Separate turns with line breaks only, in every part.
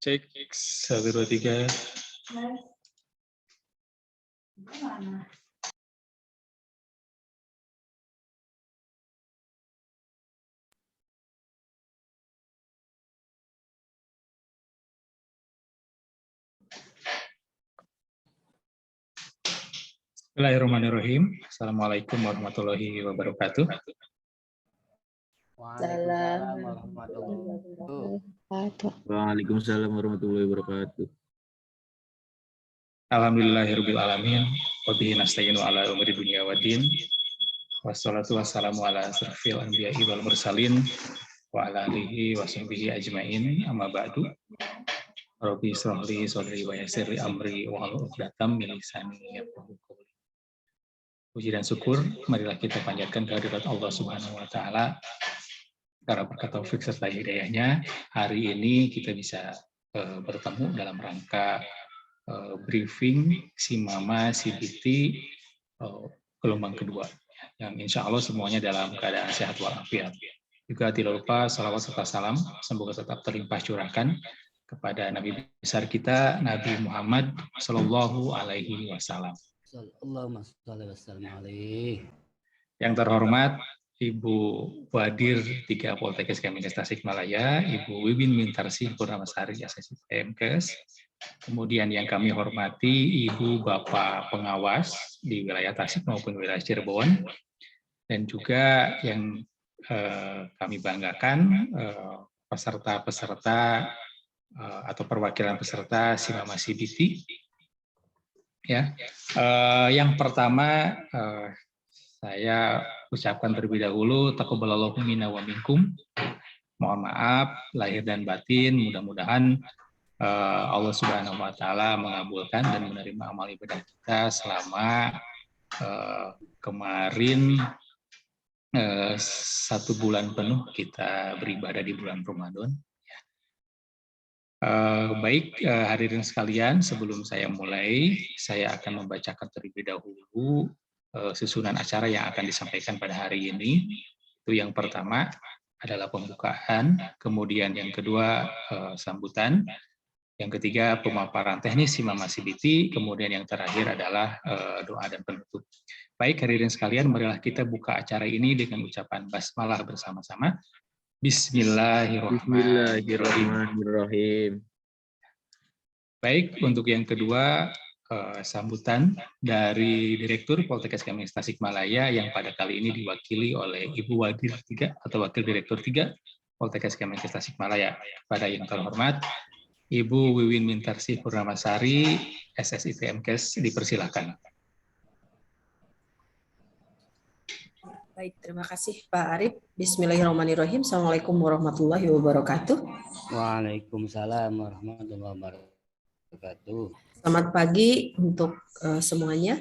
Cek 1 2 3. Bismillahirrahmanirrahim. Assalamualaikum warahmatullahi wabarakatuh.
Waalaikumsalam warahmatullahi wabarakatuh.
Alhamdulillahirabbil alamin. Wa bihi nasta'inu ala umuri dunya waddin. Wassalatu wassalamu ala asrofil anbiya'i wal mursalin wa ala alihi wa sahbihi ajmain. Amma ba'du. Rabbi shrah li sadri wa yassir li amri wa hlul 'uqdatam min lisani yafqahu qawli. Puji dan syukur marilah kita panjatkan kehadirat Allah Subhanahu wa taala. Karena berkat taufik serta hidayahnya, hari ini kita bisa bertemu dalam rangka briefing Simama CBT gelombang kedua, yang insya Allah semuanya dalam keadaan sehat walafiat. Juga tidak lupa salawat serta salam semoga tetap terlimpah curahkan kepada Nabi besar kita, Nabi Muhammad Sallallahu Alaihi Wasallam. Yang terhormat Ibu Wadir 3 Poltekkes Kemenkes Tasikmalaya, Ibu Wiwin Mintarsih Purnamasari SSI PMKes. Kemudian yang kami hormati Ibu Bapak pengawas di wilayah Tasik maupun wilayah Cirebon, dan juga yang kami banggakan peserta-peserta atau perwakilan peserta Simama CBT. Ya, yang pertama saya ucapkan terlebih dahulu taqabbalallahu minna wa minkum. Mohon maaf lahir dan batin, mudah-mudahan Allah Subhanahu wa taala mengabulkan dan menerima amal ibadah kita selama kemarin 1 bulan penuh kita beribadah di bulan Ramadan. Baik, hadirin sekalian, sebelum saya mulai, saya akan membacakan terlebih dahulu susunan acara yang akan disampaikan pada hari ini. Itu yang pertama adalah pembukaan, kemudian yang kedua sambutan, yang ketiga pemaparan teknis Simama CBT, kemudian yang terakhir adalah doa dan penutup. Baik, hadirin sekalian, marilah kita buka acara ini dengan ucapan basmalah bersama-sama. Bismillahirrahmanirrahim. Baik, untuk yang kedua sambutan dari Direktur Poltekkes Kemenkes Tasikmalaya yang pada kali ini diwakili oleh Ibu Wadir 3 atau Wakil Direktur 3 Poltekkes Kemenkes Tasikmalaya. Pada yang terhormat Ibu Wiwin Mintarsih Purnamasari SSI PMKes, dipersilakan.
Baik, terima kasih Pak Arif. Bismillahirrahmanirrahim. Assalamualaikum warahmatullahi wabarakatuh.
Waalaikumsalam warahmatullahi wabarakatuh.
Selamat pagi untuk semuanya.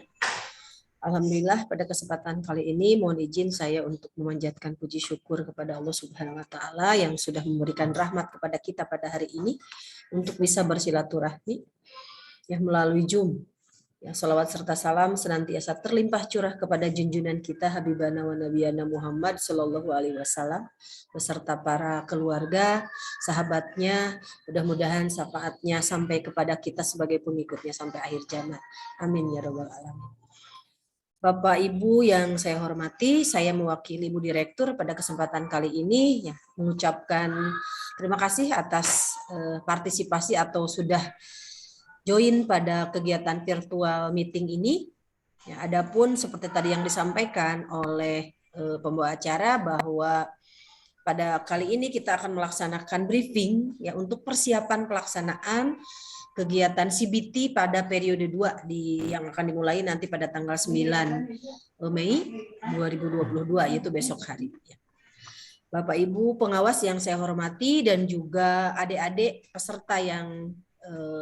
Alhamdulillah pada kesempatan kali ini mohon izin saya untuk memanjatkan puji syukur kepada Allah Subhanahu wa taala yang sudah memberikan rahmat kepada kita pada hari ini untuk bisa bersilaturahmi yang melalui Zoom. Ya, salawat serta salam senantiasa terlimpah curah kepada junjungan kita Habibana wa Nabiyana Muhammad Sallallahu Alaihi Wasallam beserta para keluarga, sahabatnya. Mudah-mudahan syafaatnya sampai kepada kita sebagai pengikutnya sampai akhir zaman. Amin ya rabbal alamin. Bapak Ibu yang saya hormati, saya mewakili Ibu Direktur pada kesempatan kali ini ya, mengucapkan terima kasih atas partisipasi atau sudah join pada kegiatan virtual meeting ini. Ya, adapun seperti tadi yang disampaikan oleh pembawa acara bahwa pada kali ini kita akan melaksanakan briefing ya untuk persiapan pelaksanaan kegiatan CBT pada periode 2 yang akan dimulai nanti pada tanggal 9 Mei 2022 yaitu besok hari. Bapak Ibu pengawas yang saya hormati dan juga adik-adik peserta yang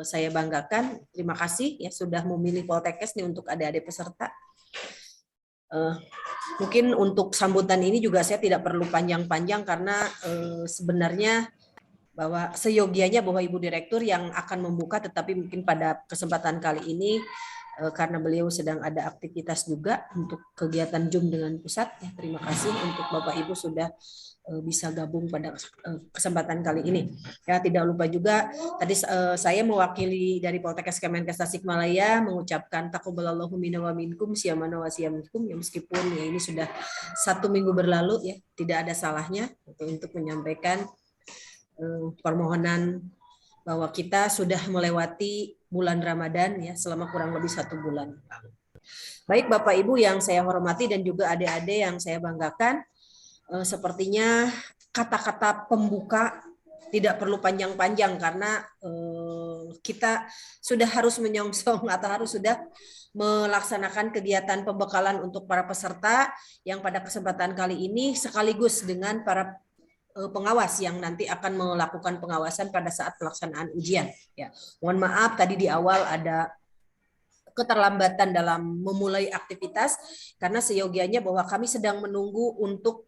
saya banggakan, terima kasih ya sudah memilih Poltekkes nih untuk adik-adik peserta. Mungkin untuk sambutan ini juga saya tidak perlu panjang-panjang karena sebenarnya bahwa seyogianya bahwa Ibu Direktur yang akan membuka, tetapi mungkin pada kesempatan kali ini karena beliau sedang ada aktivitas juga untuk kegiatan Zoom dengan pusat. Ya, terima kasih untuk Bapak Ibu sudah bisa gabung pada kesempatan kali ini. Ya, tidak lupa juga tadi saya mewakili dari Poltekkes Kemenkes Tasikmalaya mengucapkan taqabbalallahu minna wa minkum siyamana wa siyamikum, ya meskipun ya ini sudah 1 minggu berlalu ya, tidak ada salahnya untuk menyampaikan permohonan bahwa kita sudah melewati bulan Ramadan ya selama kurang lebih 1 bulan. Baik Bapak Ibu yang saya hormati dan juga adik-adik yang saya banggakan, sepertinya kata-kata pembuka tidak perlu panjang-panjang karena kita sudah harus menyongsong atau harus sudah melaksanakan kegiatan pembekalan untuk para peserta yang pada kesempatan kali ini sekaligus dengan para pengawas yang nanti akan melakukan pengawasan pada saat pelaksanaan ujian. Ya, mohon maaf tadi di awal ada keterlambatan dalam memulai aktivitas karena seyogianya bahwa kami sedang menunggu untuk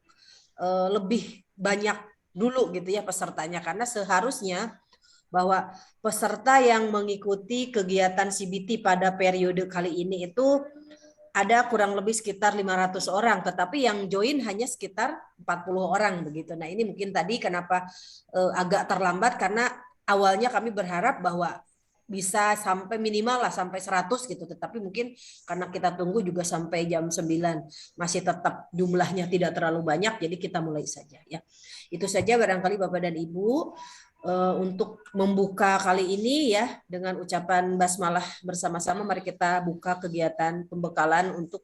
lebih banyak dulu gitu ya pesertanya, karena seharusnya bahwa peserta yang mengikuti kegiatan CBT pada periode kali ini itu ada kurang lebih sekitar 500 orang, tetapi yang join hanya sekitar 40 orang begitu. Nah, ini mungkin tadi kenapa agak terlambat karena awalnya kami berharap bahwa bisa sampai minimal lah sampai 100 gitu, tetapi mungkin karena kita tunggu juga sampai jam 9 masih tetap jumlahnya tidak terlalu banyak, jadi kita mulai saja ya. Itu saja barangkali Bapak dan Ibu untuk membuka kali ini ya dengan ucapan basmalah bersama-sama. Mari kita buka kegiatan pembekalan untuk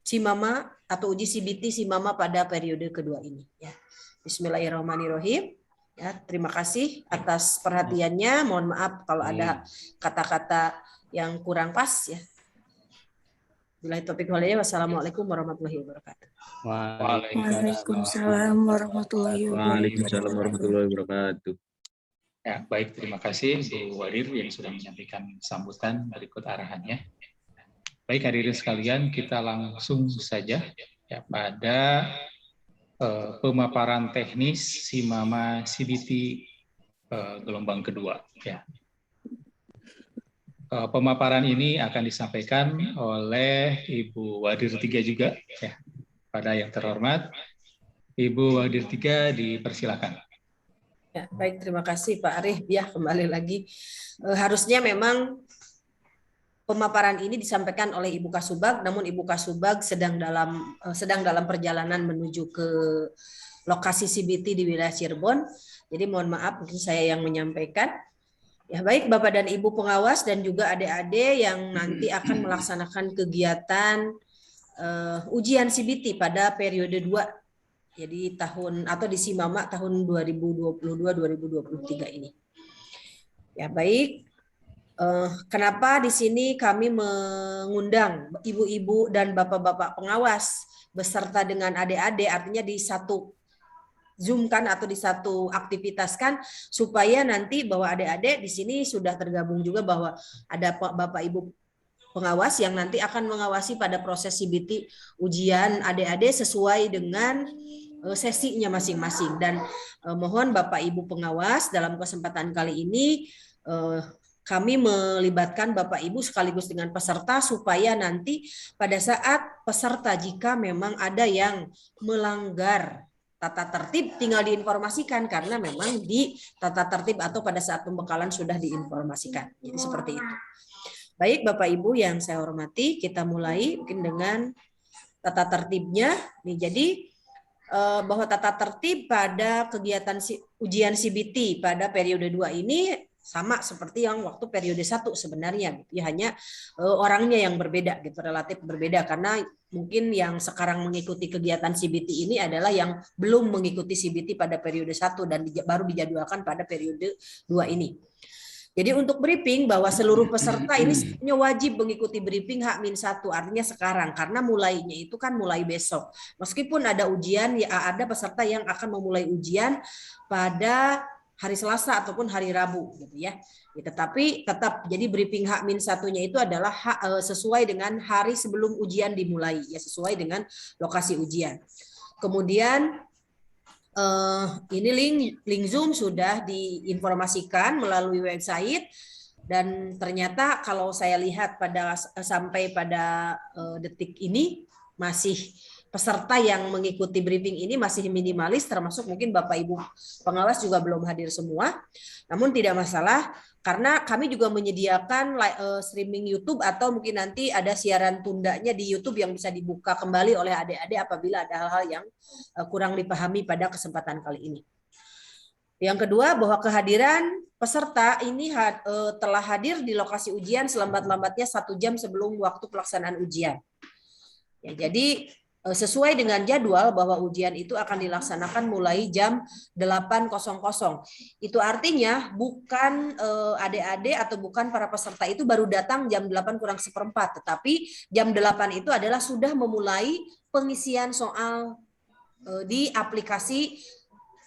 SIMAMA atau uji CBT SIMAMA pada periode kedua ini ya. Bismillahirrahmanirrahim. Ya, terima kasih atas perhatiannya. Mohon maaf kalau ada kata-kata yang kurang pas ya. Billahi taufiq wal hidayah. Wassalamualaikum warahmatullahi wabarakatuh.
Waalaikumsalam warahmatullahi wabarakatuh.
Ya, baik, terima kasih Bu Wadir yang sudah menyampaikan sambutan berikut arahannya. Baik hadirin sekalian, kita langsung saja ya pada pemaparan teknis SIMAMA CBT gelombang kedua ya. Pemaparan ini akan disampaikan oleh Ibu Wadir 3 juga ya. Pada yang terhormat Ibu Wadir 3 dipersilakan.
Ya, baik, terima kasih Pak Arif ya, kembali lagi. Harusnya memang pemaparan ini disampaikan oleh Ibu Kasubag, namun Ibu Kasubag sedang dalam perjalanan menuju ke lokasi CBT di wilayah Cirebon. Jadi mohon maaf mungkin saya yang menyampaikan. Ya, baik Bapak dan Ibu pengawas dan juga adik-adik yang nanti akan melaksanakan kegiatan ujian CBT pada periode 2. Jadi tahun atau di SIMAMA tahun 2022-2023 ini. Ya, baik. Kenapa di sini kami mengundang ibu-ibu dan bapak-bapak pengawas beserta dengan adik-adik, artinya di satu Zoom kan atau di satu aktivitas kan, supaya nanti bahwa adik-adik di sini sudah tergabung juga bahwa ada Bapak Ibu pengawas yang nanti akan mengawasi pada proses CBT ujian adik-adik sesuai dengan sesinya masing-masing. Dan mohon Bapak Ibu pengawas dalam kesempatan kali ini kami melibatkan Bapak Ibu sekaligus dengan peserta supaya nanti pada saat peserta jika memang ada yang melanggar tata tertib tinggal diinformasikan karena memang di tata tertib atau pada saat pembekalan sudah diinformasikan. Jadi seperti itu. Baik Bapak Ibu yang saya hormati, kita mulai mungkin dengan tata tertibnya. Nih, jadi bahwa tata tertib pada kegiatan ujian CBT pada periode 2 ini sama seperti yang waktu periode 1 sebenarnya, ya hanya orangnya yang berbeda gitu, relatif berbeda karena mungkin yang sekarang mengikuti kegiatan CBT ini adalah yang belum mengikuti CBT pada periode 1 dan baru dijadwalkan pada periode 2 ini. Jadi untuk briefing bahwa seluruh peserta ini sebenarnya wajib mengikuti briefing H-1 artinya sekarang karena mulainya itu kan mulai besok. Meskipun ada ujian ya ada peserta yang akan memulai ujian pada hari Selasa ataupun hari Rabu gitu ya. Tetapi tetap jadi briefing H-1-nya itu adalah sesuai dengan hari sebelum ujian dimulai ya, sesuai dengan lokasi ujian. Kemudian Ini link Zoom sudah diinformasikan melalui website, dan ternyata kalau saya lihat sampai pada detik ini masih peserta yang mengikuti briefing ini masih minimalis, termasuk mungkin Bapak Ibu pengawas juga belum hadir semua. Namun tidak masalah, karena kami juga menyediakan streaming YouTube atau mungkin nanti ada siaran tundanya di YouTube yang bisa dibuka kembali oleh adik-adik apabila ada hal-hal yang kurang dipahami pada kesempatan kali ini. Yang kedua, bahwa kehadiran peserta ini telah hadir di lokasi ujian selambat-lambatnya 1 jam sebelum waktu pelaksanaan ujian. Ya, jadi sesuai dengan jadwal bahwa ujian itu akan dilaksanakan mulai jam 8.00. Itu artinya bukan adik-adik atau bukan para peserta itu baru datang jam 8:kurang 1/4, tetapi jam 8 itu adalah sudah memulai pengisian soal di aplikasi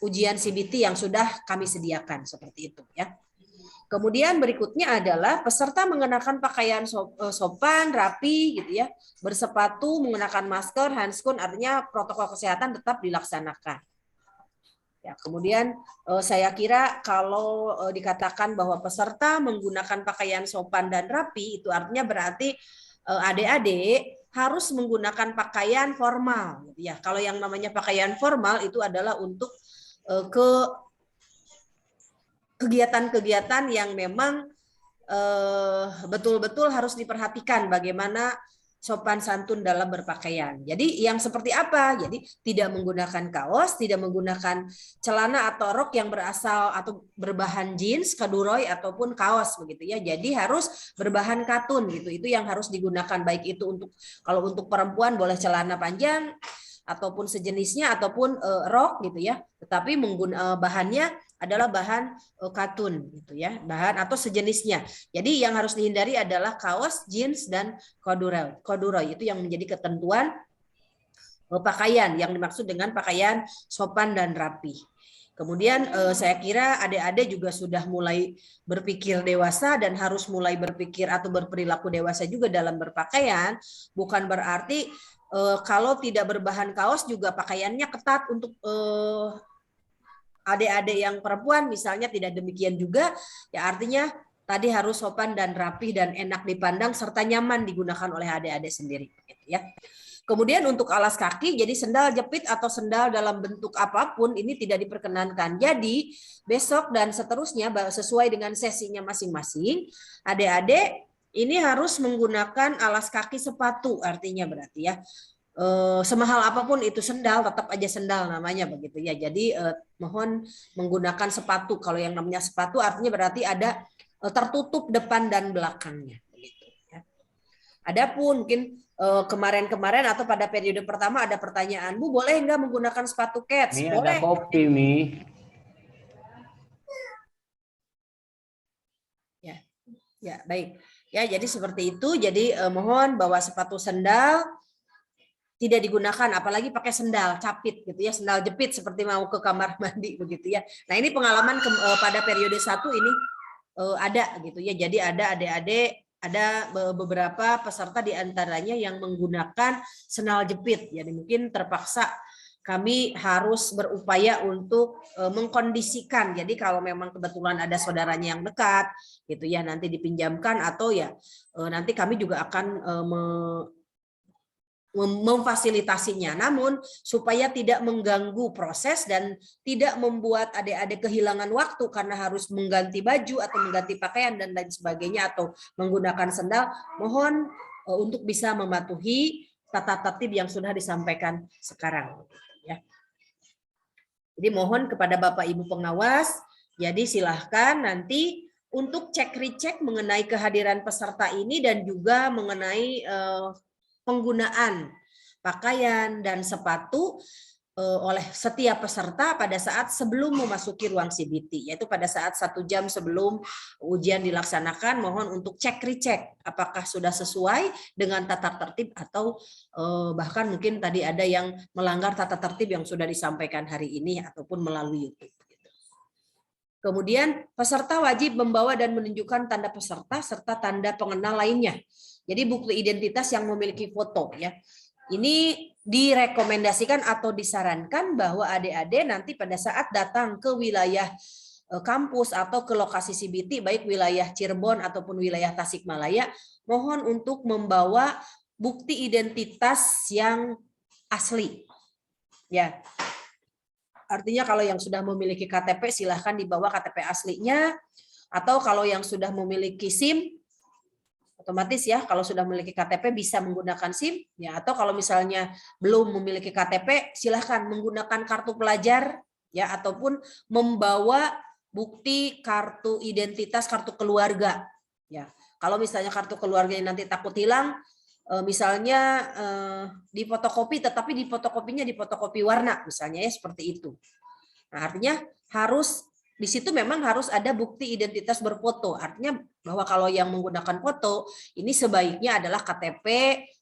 ujian CBT yang sudah kami sediakan, seperti itu ya. Kemudian berikutnya adalah peserta mengenakan pakaian sopan, rapi gitu ya, bersepatu, menggunakan masker, handscoon, artinya protokol kesehatan tetap dilaksanakan. Ya, kemudian saya kira kalau dikatakan bahwa peserta menggunakan pakaian sopan dan rapi, itu artinya berarti adik-adik harus menggunakan pakaian formal gitu ya. Kalau yang namanya pakaian formal itu adalah untuk kegiatan-kegiatan yang memang betul-betul harus diperhatikan bagaimana sopan santun dalam berpakaian. Jadi yang seperti apa? Jadi tidak menggunakan kaos, tidak menggunakan celana atau rok yang berasal atau berbahan jeans, kaduroy ataupun kaos begitu ya. Jadi harus berbahan katun gitu. Itu yang harus digunakan, baik itu kalau untuk perempuan boleh celana panjang ataupun sejenisnya ataupun rok gitu ya. Tetapi bahannya adalah bahan katun gitu ya, bahan atau sejenisnya. Jadi yang harus dihindari adalah kaos, jeans dan corduroy. Itu yang menjadi ketentuan pakaian yang dimaksud dengan pakaian sopan dan rapi. Kemudian saya kira adik-adik juga sudah mulai berpikir dewasa dan harus mulai berpikir atau berperilaku dewasa juga dalam berpakaian. Bukan berarti kalau tidak berbahan kaos juga pakaiannya ketat untuk adik-adik yang perempuan misalnya, tidak demikian juga, ya artinya tadi harus sopan dan rapih dan enak dipandang serta nyaman digunakan oleh adik-adik sendiri gitu ya. Kemudian untuk alas kaki, jadi sendal jepit atau sendal dalam bentuk apapun ini tidak diperkenankan. Jadi besok dan seterusnya sesuai dengan sesinya masing-masing, adik-adik ini harus menggunakan alas kaki sepatu, artinya berarti ya. Semahal apapun itu sendal, tetap aja sendal namanya begitu ya. Jadi mohon menggunakan sepatu. Kalau yang namanya sepatu artinya berarti ada tertutup depan dan belakangnya begitu ya. Adapun mungkin kemarin-kemarin atau pada periode pertama ada pertanyaan, Bu boleh nggak menggunakan sepatu kets?
Mi
Boleh.
ada kopi Mi.
Ya baik ya, jadi seperti itu. Jadi mohon bahwa sepatu sendal tidak digunakan, apalagi pakai sendal capit gitu ya, sendal jepit seperti mau ke kamar mandi begitu ya. Nah ini pengalaman pada periode 1 ini ada gitu ya. Jadi ada adik-adik, ada beberapa peserta diantaranya yang menggunakan sendal jepit. Jadi mungkin terpaksa kami harus berupaya untuk mengkondisikan. Jadi kalau memang kebetulan ada saudaranya yang dekat gitu ya, nanti dipinjamkan atau ya nanti kami juga akan memfasilitasinya, namun supaya tidak mengganggu proses dan tidak membuat adik-adik kehilangan waktu karena harus mengganti baju atau mengganti pakaian dan lain sebagainya atau menggunakan sendal, mohon untuk bisa mematuhi tata tertib yang sudah disampaikan sekarang ya. Jadi mohon kepada Bapak Ibu pengawas, jadi silahkan nanti untuk cek-recek mengenai kehadiran peserta ini dan juga mengenai penggunaan pakaian dan sepatu oleh setiap peserta pada saat sebelum memasuki ruang CBT, yaitu pada saat 1 jam sebelum ujian dilaksanakan, mohon untuk cek-recek apakah sudah sesuai dengan tata tertib atau bahkan mungkin tadi ada yang melanggar tata tertib yang sudah disampaikan hari ini ataupun melalui YouTube. Kemudian peserta wajib membawa dan menunjukkan tanda peserta serta tanda pengenal lainnya. Jadi bukti identitas yang memiliki foto ya. Ini direkomendasikan atau disarankan bahwa adik-adik nanti pada saat datang ke wilayah kampus atau ke lokasi CBT, baik wilayah Cirebon ataupun wilayah Tasikmalaya, mohon untuk membawa bukti identitas yang asli. Ya. Artinya kalau yang sudah memiliki KTP silahkan dibawa KTP aslinya, atau kalau yang sudah memiliki SIM otomatis ya, kalau sudah memiliki KTP bisa menggunakan SIM ya, atau kalau misalnya belum memiliki KTP silahkan menggunakan kartu pelajar ya, ataupun membawa bukti kartu identitas, kartu keluarga ya. Kalau misalnya kartu keluarganya nanti takut hilang, misalnya di fotokopi, tetapi di fotokopinya di fotokopi warna misalnya ya, seperti itu. Nah, artinya harus di situ memang harus ada bukti identitas berfoto. Artinya bahwa kalau yang menggunakan foto ini sebaiknya adalah KTP,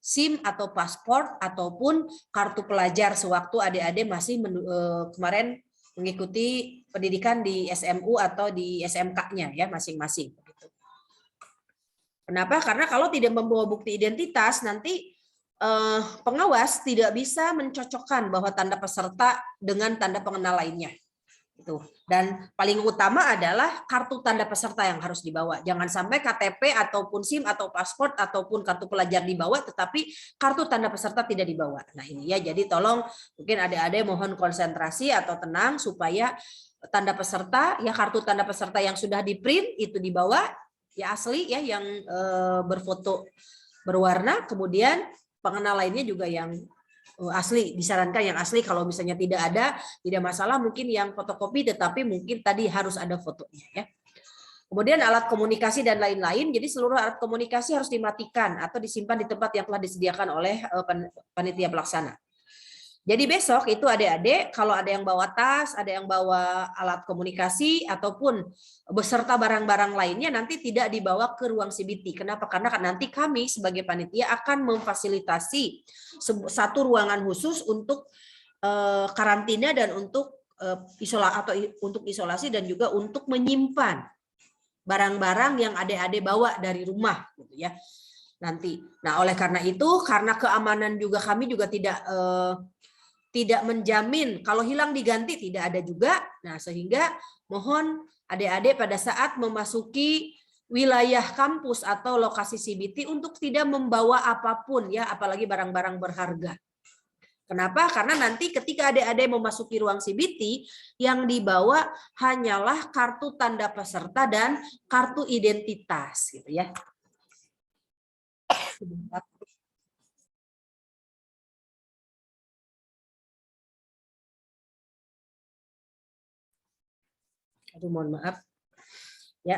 SIM atau paspor ataupun kartu pelajar sewaktu adik-adik masih kemarin mengikuti pendidikan di SMU atau di SMK-nya ya masing-masing. Kenapa? Karena kalau tidak membawa bukti identitas, nanti pengawas tidak bisa mencocokkan bahwa tanda peserta dengan tanda pengenal lainnya. Dan paling utama adalah kartu tanda peserta yang harus dibawa. Jangan sampai KTP ataupun SIM atau paspor ataupun kartu pelajar dibawa, tetapi kartu tanda peserta tidak dibawa. Nah ini ya, jadi tolong mungkin adik-adik mohon konsentrasi atau tenang supaya tanda peserta, ya kartu tanda peserta yang sudah di-print itu dibawa, ya asli ya, yang berfoto berwarna, kemudian pengenal lainnya juga yang asli, disarankan yang asli. Kalau misalnya tidak ada, tidak masalah, mungkin yang fotokopi tetapi mungkin tadi harus ada fotonya ya. Kemudian alat komunikasi dan lain-lain, jadi seluruh alat komunikasi harus dimatikan atau disimpan di tempat yang telah disediakan oleh panitia pelaksana. Jadi besok itu adik-adik kalau ada yang bawa tas, ada yang bawa alat komunikasi ataupun beserta barang-barang lainnya nanti tidak dibawa ke ruang CBT. Kenapa? Karena nanti kami sebagai panitia akan memfasilitasi satu ruangan khusus untuk karantina dan untuk untuk isolasi dan juga untuk menyimpan barang-barang yang adik-adik bawa dari rumah gitu ya. Nanti. Nah, oleh karena itu, karena keamanan juga kami juga tidak menjamin kalau hilang diganti, tidak ada juga. Nah, sehingga mohon adik-adik pada saat memasuki wilayah kampus atau lokasi CBT untuk tidak membawa apapun ya, apalagi barang-barang berharga. Kenapa? Karena nanti ketika adik-adik memasuki ruang CBT, yang dibawa hanyalah kartu tanda peserta dan kartu identitas gitu ya. Aduh, mohon maaf. Ya,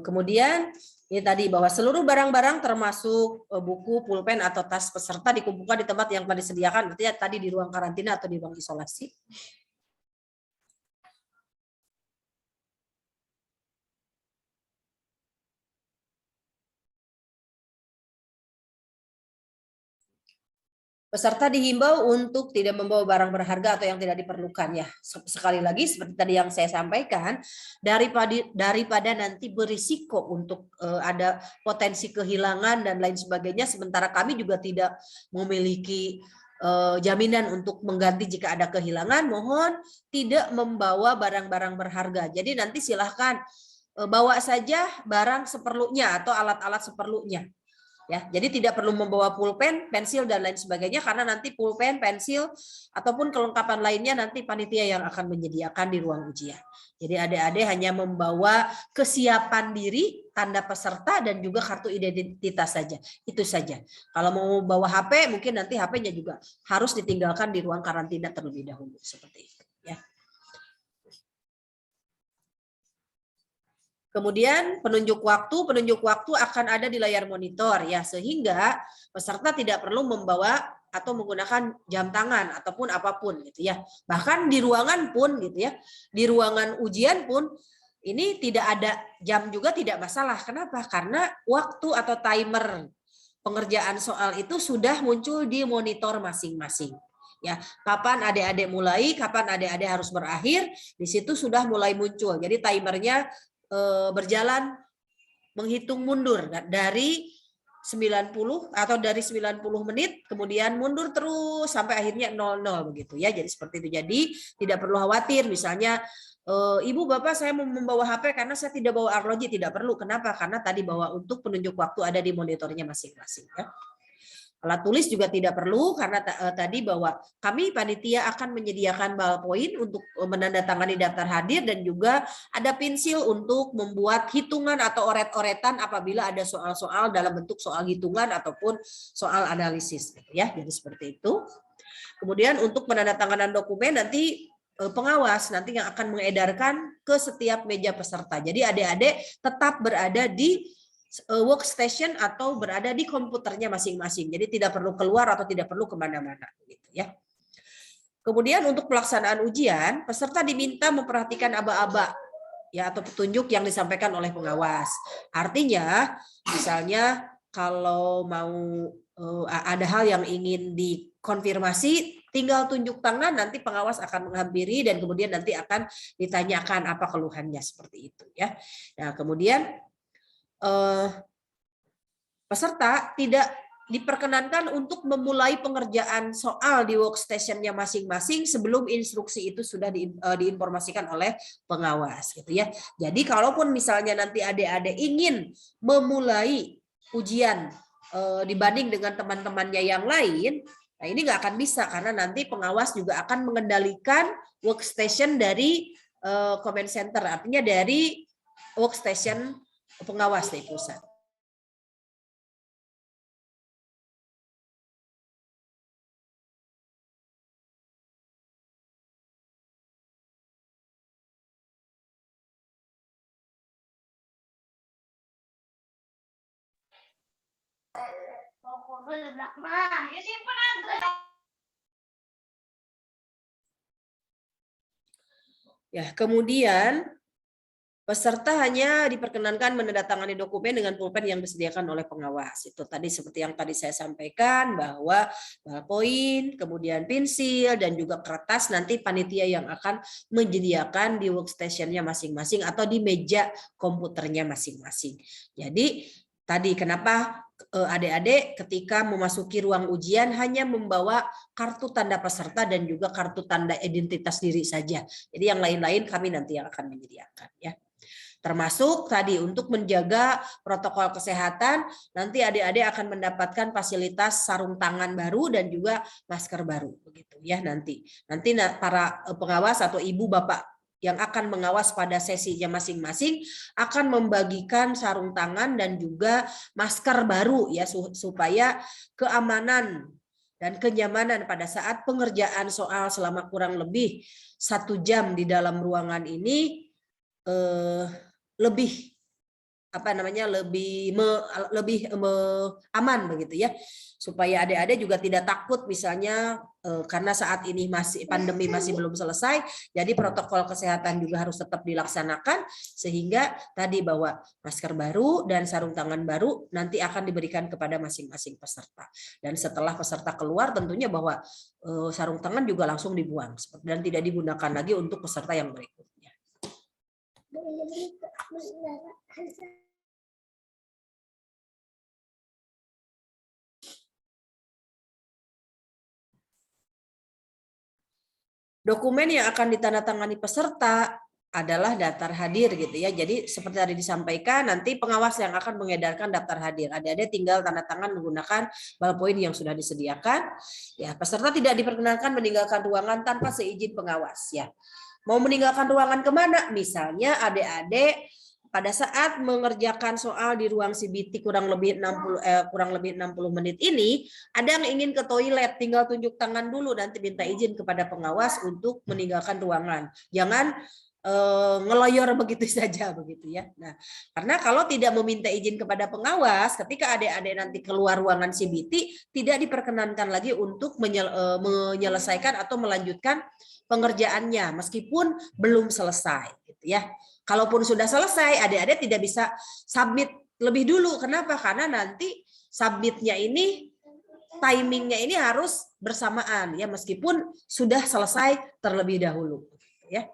kemudian ini tadi bahwa seluruh barang-barang termasuk buku, pulpen atau tas peserta dikumpulkan di tempat yang telah disediakan, berarti ya tadi di ruang karantina atau di ruang isolasi. Peserta dihimbau untuk tidak membawa barang berharga atau yang tidak diperlukan ya. Sekali lagi seperti tadi yang saya sampaikan, daripada nanti berisiko untuk ada potensi kehilangan dan lain sebagainya, sementara kami juga tidak memiliki jaminan untuk mengganti jika ada kehilangan, mohon tidak membawa barang-barang berharga. Jadi nanti silahkan bawa saja barang seperlunya atau alat-alat seperlunya. Ya, jadi tidak perlu membawa pulpen, pensil dan lain sebagainya karena nanti pulpen, pensil ataupun kelengkapan lainnya nanti panitia yang akan menyediakan di ruang ujian. Jadi adik-adik hanya membawa kesiapan diri, tanda peserta dan juga kartu identitas saja. Itu saja. Kalau mau bawa HP, mungkin nanti HP-nya juga harus ditinggalkan di ruang karantina terlebih dahulu seperti itu, ya. Kemudian penunjuk waktu akan ada di layar monitor ya, sehingga peserta tidak perlu membawa atau menggunakan jam tangan ataupun apapun gitu ya. Bahkan di ruangan pun gitu ya, di ruangan ujian pun ini tidak ada jam juga tidak masalah. Kenapa? Karena waktu atau timer pengerjaan soal itu sudah muncul di monitor masing-masing. Ya, kapan adik-adik mulai, kapan adik-adik harus berakhir, di situ sudah mulai muncul. Jadi timernya berjalan menghitung mundur dari 90 atau dari 90 menit kemudian mundur terus sampai akhirnya 00 begitu ya. Jadi seperti itu. Jadi tidak perlu khawatir misalnya Ibu Bapak saya mau membawa HP karena saya tidak bawa arloji, tidak perlu. Kenapa? Karena tadi bahwa untuk penunjuk waktu ada di monitornya masing-masing ya. Alat tulis juga tidak perlu karena tadi bahwa kami panitia akan menyediakan ballpoint untuk menandatangani daftar hadir dan juga ada pensil untuk membuat hitungan atau oret-oretan apabila ada soal-soal dalam bentuk soal hitungan ataupun soal analisis ya. Jadi seperti itu. Kemudian untuk penandatanganan dokumen nanti pengawas nanti yang akan mengedarkan ke setiap meja peserta. Jadi adik-adik tetap berada di workstation atau berada di komputernya masing-masing. Jadi tidak perlu keluar atau tidak perlu kemana-mana. Gitu ya. Kemudian untuk pelaksanaan ujian, peserta diminta memperhatikan aba-aba ya atau petunjuk yang disampaikan oleh pengawas. Artinya, misalnya kalau mau ada hal yang ingin dikonfirmasi, tinggal tunjuk tangan, nanti pengawas akan menghampiri dan kemudian nanti akan ditanyakan apa keluhannya seperti itu ya. Nah, kemudian peserta tidak diperkenankan untuk memulai pengerjaan soal di workstation-nya masing-masing sebelum instruksi itu sudah diinformasikan oleh pengawas gitu ya. Jadi kalaupun misalnya nanti adik-adik ingin memulai ujian dibanding dengan teman-temannya yang lain, nah ini nggak akan bisa karena nanti pengawas juga akan mengendalikan workstation dari comment center, artinya dari workstation pengawas dari pusat. Ya, kemudian peserta hanya diperkenankan menandatangani dokumen dengan pulpen yang disediakan oleh pengawas. Itu tadi seperti yang tadi saya sampaikan bahwa ballpoint, kemudian pensil dan juga kertas nanti panitia yang akan menyediakan di workstation-nya masing-masing atau di meja komputernya masing-masing. Jadi tadi kenapa adik-adik ketika memasuki ruang ujian hanya membawa kartu tanda peserta dan juga kartu tanda identitas diri saja. Jadi yang lain-lain kami nanti yang akan menyediakan ya. Termasuk tadi untuk menjaga protokol kesehatan, nanti adik-adik akan mendapatkan fasilitas sarung tangan baru dan juga masker baru begitu ya nanti. Nanti para pengawas atau ibu bapak yang akan mengawas pada sesinya masing-masing akan membagikan sarung tangan dan juga masker baru ya supaya keamanan dan kenyamanan pada saat pengerjaan soal selama kurang lebih 1 jam di dalam ruangan ini lebih aman begitu ya, supaya adik-adik juga tidak takut misalnya karena saat ini pandemi masih belum selesai, jadi protokol kesehatan juga harus tetap dilaksanakan sehingga tadi bahwa masker baru dan sarung tangan baru nanti akan diberikan kepada masing-masing peserta, dan setelah peserta keluar tentunya bahwa sarung tangan juga langsung dibuang dan tidak digunakan lagi untuk peserta yang berikutnya. Dokumen yang akan ditandatangani peserta adalah daftar hadir gitu ya. Jadi seperti tadi disampaikan, nanti pengawas yang akan mengedarkan daftar hadir. Adik-adik tinggal tanda tangan menggunakan ballpoint yang sudah disediakan. Ya, peserta tidak diperkenankan meninggalkan ruangan tanpa seizin pengawas ya. Mau meninggalkan ruangan kemana? Misalnya adik-adik pada saat mengerjakan soal di ruang CBT kurang lebih 60 menit ini, ada yang ingin ke toilet, tinggal tunjuk tangan dulu, nanti minta izin kepada pengawas untuk meninggalkan ruangan. Jangan ngeloyor begitu saja begitu ya. Nah, karena kalau tidak meminta izin kepada pengawas, ketika adik-adik nanti keluar ruangan CBT, tidak diperkenankan lagi untuk menyelesaikan atau melanjutkan pengerjaannya meskipun belum selesai gitu ya. Kalaupun sudah selesai, adik-adik tidak bisa submit lebih dulu. Kenapa? Karena nanti submitnya ini timingnya ini harus bersamaan ya, meskipun sudah selesai terlebih dahulu ya.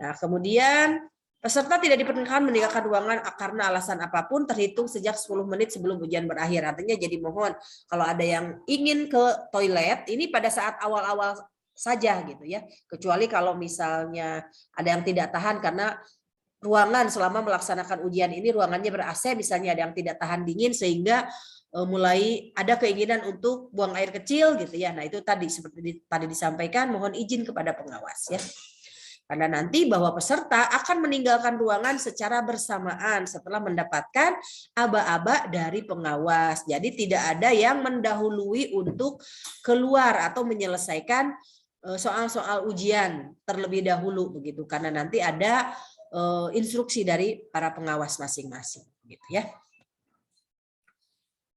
Nah, kemudian Peserta tidak diperkenankan meninggalkan ruangan karena alasan apapun terhitung sejak 10 menit sebelum ujian berakhir. Artinya jadi mohon kalau ada yang ingin ke toilet ini pada saat awal-awal saja gitu ya. Kecuali kalau misalnya ada yang tidak tahan karena ruangan selama melaksanakan ujian ini ruangannya ber-AC, misalnya ada yang tidak tahan dingin sehingga mulai ada keinginan untuk buang air kecil gitu ya. Nah, itu tadi seperti tadi disampaikan mohon izin kepada pengawas ya. Karena nanti bahwa peserta akan meninggalkan ruangan secara bersamaan setelah mendapatkan aba-aba dari pengawas. Jadi tidak ada yang mendahului untuk keluar atau menyelesaikan soal-soal ujian terlebih dahulu begitu. Karena nanti ada instruksi dari para pengawas masing-masing gitu ya.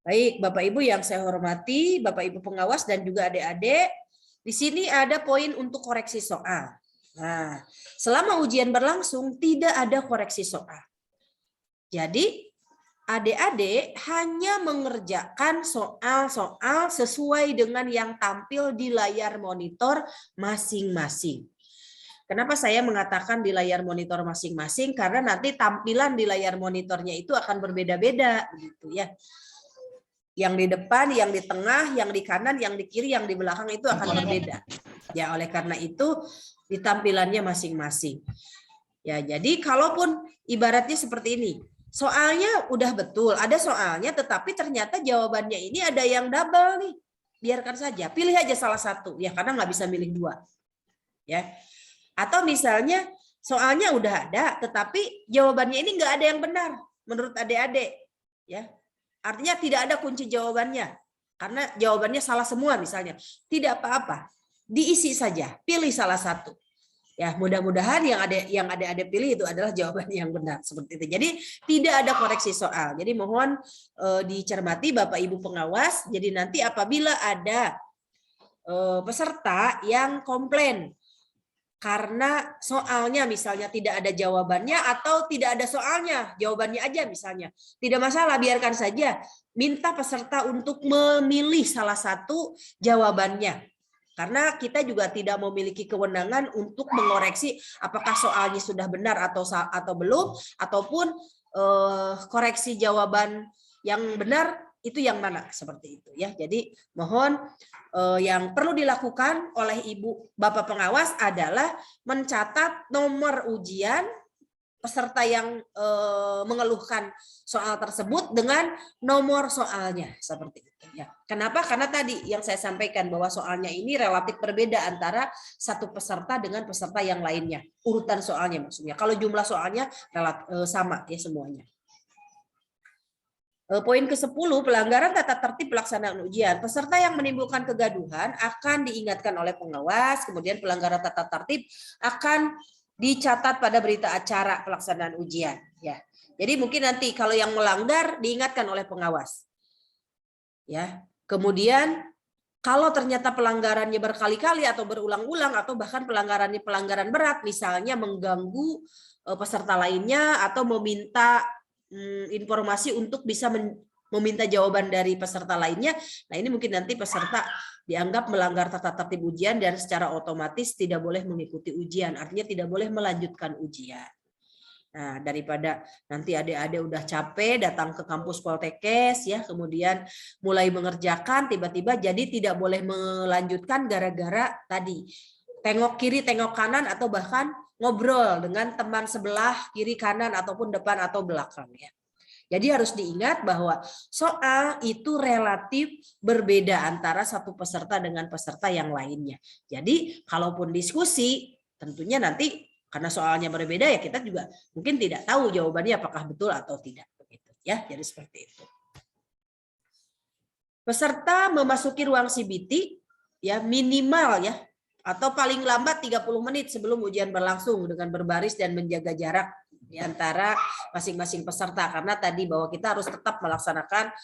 Baik, Bapak Ibu yang saya hormati, Bapak Ibu pengawas dan juga adik-adik, di sini ada poin untuk koreksi soal. Nah, selama ujian berlangsung tidak ada koreksi soal. Jadi adik-adik hanya mengerjakan soal-soal sesuai dengan yang tampil di layar monitor masing-masing. Kenapa saya mengatakan di layar monitor masing-masing? Karena nanti tampilan di layar monitornya itu akan berbeda-beda gitu ya. Yang di depan, yang di tengah, yang di kanan, yang di kiri, yang di belakang itu akan berbeda. Ya, oleh karena itu di tampilannya masing-masing. Ya, jadi kalaupun ibaratnya seperti ini, soalnya udah betul, ada soalnya, tetapi ternyata jawabannya ini ada yang double nih. Biarkan saja, pilih aja salah satu, ya karena nggak bisa milih dua. Ya, atau misalnya soalnya udah ada, tetapi jawabannya ini nggak ada yang benar menurut adik-adik. Ya, artinya tidak ada kunci jawabannya, karena jawabannya salah semua misalnya. Tidak apa-apa. Diisi saja, pilih salah satu. Ya, mudah-mudahan yang ada pilih itu adalah jawaban yang benar seperti itu. Jadi tidak ada koreksi soal. Jadi mohon dicermati Bapak Ibu pengawas. Jadi nanti apabila ada peserta yang komplain karena soalnya misalnya tidak ada jawabannya atau tidak ada soalnya, jawabannya aja misalnya. Tidak masalah, biarkan saja. Minta peserta untuk memilih salah satu jawabannya. Karena kita juga tidak memiliki kewenangan untuk mengoreksi apakah soalnya sudah benar atau belum, ataupun koreksi jawaban yang benar itu yang mana seperti itu ya. Jadi mohon yang perlu dilakukan oleh Ibu Bapak pengawas adalah mencatat nomor ujian peserta yang mengeluhkan soal tersebut dengan nomor soalnya seperti itu ya. Kenapa? Karena tadi yang saya sampaikan bahwa soalnya ini relatif berbeda antara satu peserta dengan peserta yang lainnya. Urutan soalnya maksudnya. Kalau jumlah soalnya relatif sama ya semuanya. Poin ke-10, pelanggaran tata tertib pelaksanaan ujian. Peserta yang menimbulkan kegaduhan akan diingatkan oleh pengawas, kemudian pelanggaran tata tertib akan dicatat pada berita acara pelaksanaan ujian. Ya, jadi mungkin nanti kalau yang melanggar diingatkan oleh pengawas. Ya, kemudian kalau ternyata pelanggarannya berkali-kali atau berulang-ulang atau bahkan pelanggaran berat, misalnya mengganggu peserta lainnya atau meminta informasi untuk bisa meminta jawaban dari peserta lainnya. Nah, ini mungkin nanti peserta dianggap melanggar tata tertib ujian dan secara otomatis tidak boleh mengikuti ujian. Artinya tidak boleh melanjutkan ujian. Nah, daripada nanti adik-adik udah capek datang ke kampus Poltekkes ya, kemudian mulai mengerjakan tiba-tiba jadi tidak boleh melanjutkan gara-gara tadi tengok kiri, tengok kanan atau bahkan ngobrol dengan teman sebelah kiri kanan ataupun depan atau belakang ya. Jadi harus diingat bahwa soal itu relatif berbeda antara satu peserta dengan peserta yang lainnya. Jadi kalaupun diskusi tentunya nanti karena soalnya berbeda ya kita juga mungkin tidak tahu jawabannya apakah betul atau tidak begitu ya. Jadi seperti itu. Peserta memasuki ruang CBT ya minimal ya atau paling lambat 30 menit sebelum ujian berlangsung dengan berbaris dan menjaga jarak di antara masing-masing peserta, karena tadi bahwa kita harus tetap melaksanakan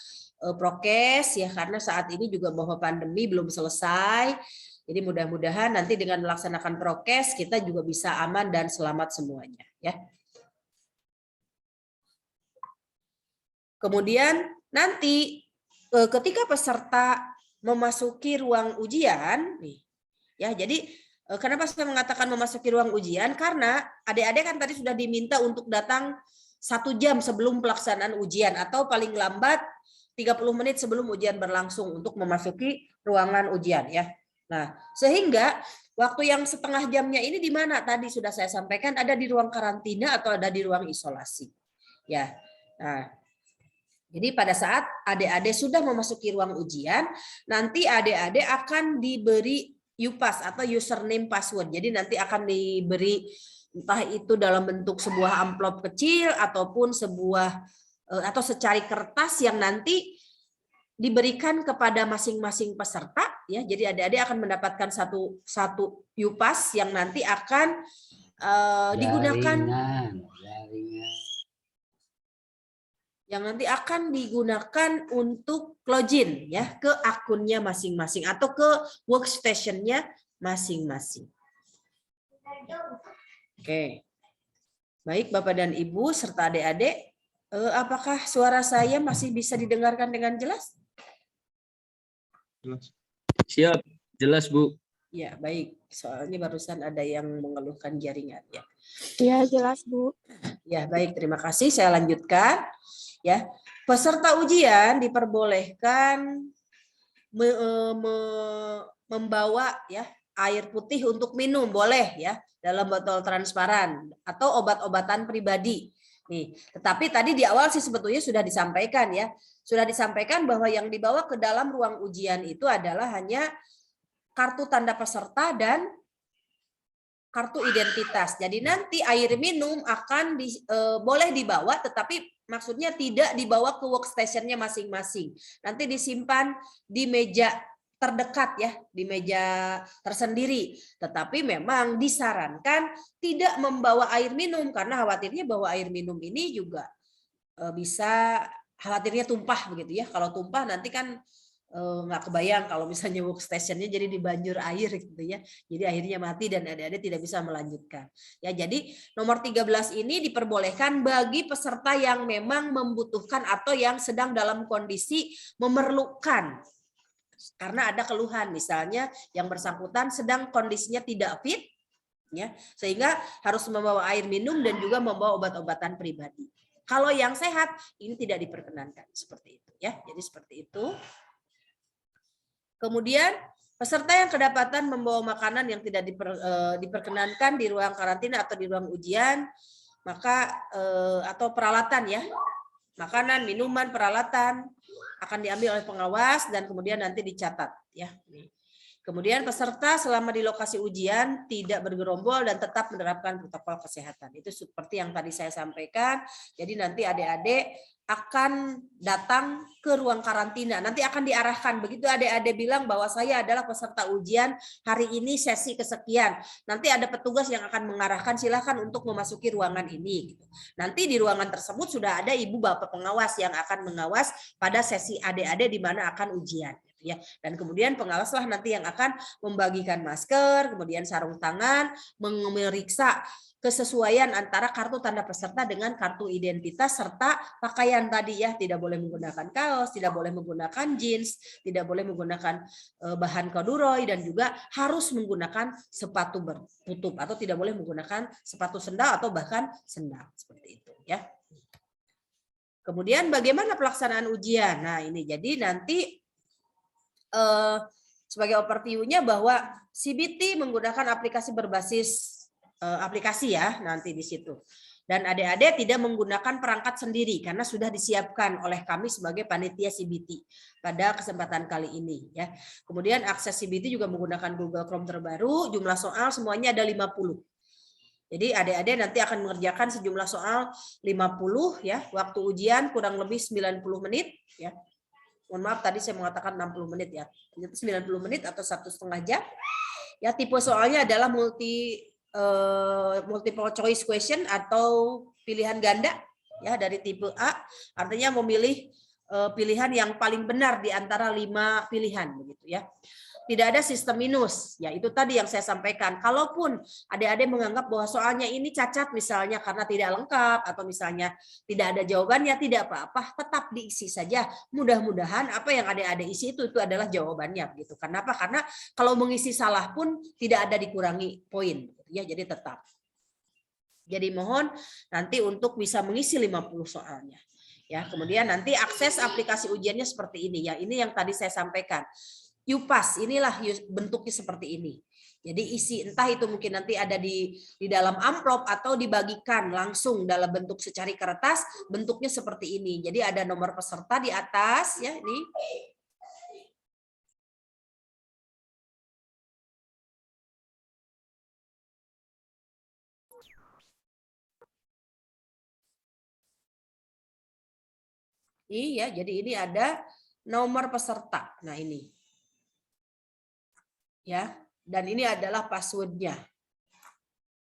prokes ya, karena saat ini juga bahwa pandemi belum selesai. Jadi mudah-mudahan nanti dengan melaksanakan prokes kita juga bisa aman dan selamat semuanya ya. Kemudian nanti ketika peserta memasuki ruang ujian nih ya, jadi Kenapa saya mengatakan memasuki ruang ujian? Karena adik-adik kan tadi sudah diminta untuk datang 1 jam sebelum pelaksanaan ujian atau paling lambat 30 menit sebelum ujian berlangsung untuk memasuki ruangan ujian ya. Nah, sehingga waktu yang setengah jamnya ini di mana? Tadi sudah saya sampaikan ada di ruang karantina atau ada di ruang isolasi. Ya. Nah, jadi pada saat adik-adik sudah memasuki ruang ujian, nanti adik-adik akan diberi UPass atau username password. Jadi nanti akan diberi entah itu dalam bentuk sebuah amplop kecil ataupun sebuah atau secari kertas yang nanti diberikan kepada masing-masing peserta ya. Jadi adik-adik akan mendapatkan satu UPass yang nanti akan digunakan yang nanti akan digunakan untuk login ya ke akunnya masing-masing atau ke workstation-nya masing-masing. Oke. Baik Bapak dan Ibu serta adik-adik, apakah suara saya masih bisa didengarkan dengan jelas?
Siap, jelas Bu.
Ya, baik. Soalnya barusan ada yang mengeluhkan jaringan ya.
Ya, jelas Bu.
Ya, baik. Terima kasih. Saya lanjutkan. Ya, peserta ujian diperbolehkan membawa ya air putih untuk minum, boleh ya dalam botol transparan atau obat-obatan pribadi. Nih, tetapi tadi di awal sih sebetulnya sudah disampaikan ya, sudah disampaikan bahwa yang dibawa ke dalam ruang ujian itu adalah hanya kartu tanda peserta dan kartu identitas. Jadi nanti air minum akan boleh dibawa, tetapi maksudnya tidak dibawa ke workstation-nya masing-masing. Nanti disimpan di meja terdekat ya, di meja tersendiri. Tetapi memang disarankan tidak membawa air minum karena khawatirnya bahwa air minum ini juga bisa khawatirnya tumpah begitu ya. Kalau tumpah nanti kan nggak kebayang kalau misalnya workstation-nya jadi dibanjur air gitu ya. Jadi akhirnya mati dan adik-adik tidak bisa melanjutkan. Ya, jadi nomor 13 ini diperbolehkan bagi peserta yang memang membutuhkan atau yang sedang dalam kondisi memerlukan. Karena ada keluhan misalnya yang bersangkutan sedang kondisinya tidak fit ya, sehingga harus membawa air minum dan juga membawa obat-obatan pribadi. Kalau yang sehat ini tidak diperkenankan seperti itu ya. Jadi seperti itu. Kemudian peserta yang kedapatan membawa makanan yang tidak diperkenankan di ruang karantina atau di ruang ujian, maka atau peralatan ya, makanan, minuman, peralatan akan diambil oleh pengawas dan kemudian nanti dicatat ya. Kemudian peserta selama di lokasi ujian tidak bergerombol dan tetap menerapkan protokol kesehatan. Itu seperti yang tadi saya sampaikan. Jadi nanti adik-adik akan datang ke ruang karantina. Nanti akan diarahkan. Begitu adik-adik bilang bahwa saya adalah peserta ujian hari ini sesi kesekian. Nanti ada petugas yang akan mengarahkan silakan untuk memasuki ruangan ini. Nanti di ruangan tersebut sudah ada ibu bapak pengawas yang akan mengawas pada sesi adik-adik di mana akan ujian. Ya, dan kemudian pengawaslah nanti yang akan membagikan masker, kemudian sarung tangan, memeriksa kesesuaian antara kartu tanda peserta dengan kartu identitas serta pakaian tadi ya, tidak boleh menggunakan kaos, tidak boleh menggunakan jeans, tidak boleh menggunakan bahan corduroy dan juga harus menggunakan sepatu bertutup atau tidak boleh menggunakan sepatu sendal atau bahkan sendal seperti itu ya. Kemudian bagaimana pelaksanaan ujian? Nah, ini jadi nanti sebagai overview-nya bahwa CBT menggunakan aplikasi berbasis aplikasi ya nanti di situ. Dan adik-adik tidak menggunakan perangkat sendiri karena sudah disiapkan oleh kami sebagai panitia CBT pada kesempatan kali ini ya. Kemudian akses CBT juga menggunakan Google Chrome terbaru, jumlah soal semuanya ada 50. Jadi adik-adik nanti akan mengerjakan sejumlah soal 50 ya, waktu ujian kurang lebih 90 menit ya. Mohon maaf tadi saya mengatakan 60 menit ya. Ternyata 90 menit atau 1,5 jam. Ya, tipe soalnya adalah multiple choice question atau pilihan ganda ya dari tipe A. Artinya memilih pilihan yang paling benar di antara 5 pilihan begitu ya. Tidak ada sistem minus, ya itu tadi yang saya sampaikan. Kalaupun adik-adik menganggap bahwa soalnya ini cacat misalnya karena tidak lengkap atau misalnya tidak ada jawabannya, tidak apa-apa, tetap diisi saja. Mudah-mudahan apa yang adik-adik isi itu adalah jawabannya gitu. Kenapa? Karena kalau mengisi salah pun tidak ada dikurangi poin, ya jadi tetap. Jadi mohon nanti untuk bisa mengisi 50 soalnya. Ya, kemudian nanti akses aplikasi ujiannya seperti ini ya. Ini yang tadi saya sampaikan. Yupas, inilah bentuknya seperti ini. Jadi isi entah itu mungkin nanti ada di dalam amplop atau dibagikan langsung dalam bentuk secari kertas, bentuknya seperti ini. Jadi ada nomor peserta di atas ya ini. Iya, jadi ini ada nomor peserta. Nah, ini. Ya, dan ini adalah passwordnya.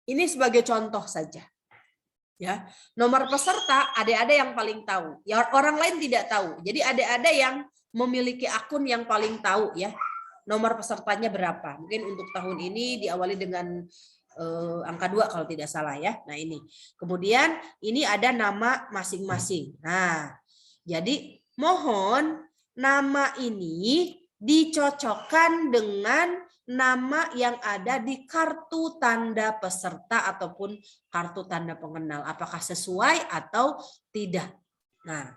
Ini sebagai contoh saja. Ya, nomor peserta adik-adik yang paling tahu. Ya, orang lain tidak tahu. Jadi adik-adik yang memiliki akun yang paling tahu ya. Nomor pesertanya berapa? Mungkin untuk tahun ini diawali dengan angka 2 kalau tidak salah ya. Nah, ini. Kemudian ini ada nama masing-masing. Nah, jadi mohon nama ini dicocokkan dengan nama yang ada di kartu tanda peserta ataupun kartu tanda pengenal. Apakah sesuai atau tidak? Nah,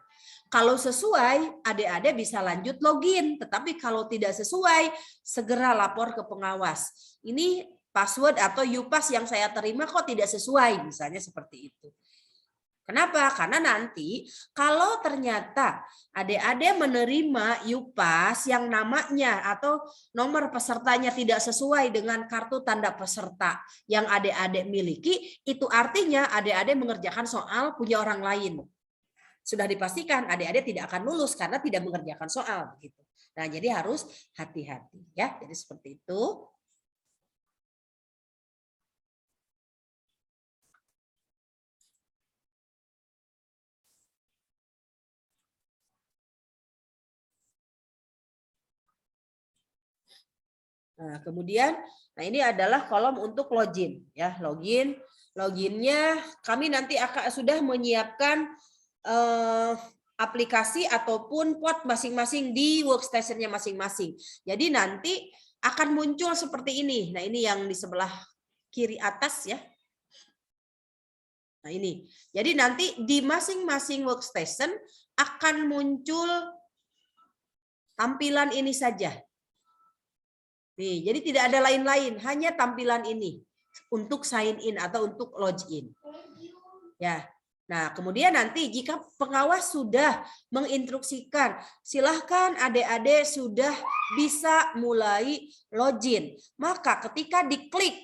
kalau sesuai, adik-adik bisa lanjut login. Tetapi kalau tidak sesuai, segera lapor ke pengawas. Ini password atau Yupas yang saya terima kok tidak sesuai, misalnya seperti itu. Kenapa? Karena nanti kalau ternyata adik-adik menerima Yupas yang namanya atau nomor pesertanya tidak sesuai dengan kartu tanda peserta yang adik-adik miliki, itu artinya adik-adik mengerjakan soal punya orang lain. Sudah dipastikan adik-adik tidak akan lulus karena tidak mengerjakan soal begitu. Nah, jadi harus hati-hati ya. Jadi seperti itu. Nah, kemudian ini adalah kolom untuk login ya, loginnya kami nanti akan sudah menyiapkan aplikasi ataupun pot masing-masing di workstation-nya masing-masing. Jadi nanti akan muncul seperti ini. Nah, ini yang di sebelah kiri atas ya. Nah, ini. Jadi nanti di masing-masing workstation akan muncul tampilan ini saja. Nih, jadi tidak ada lain-lain, hanya tampilan ini untuk sign in atau untuk login. Ya. Nah, kemudian nanti jika pengawas sudah menginstruksikan, silahkan adik-adik sudah bisa mulai login. Maka ketika diklik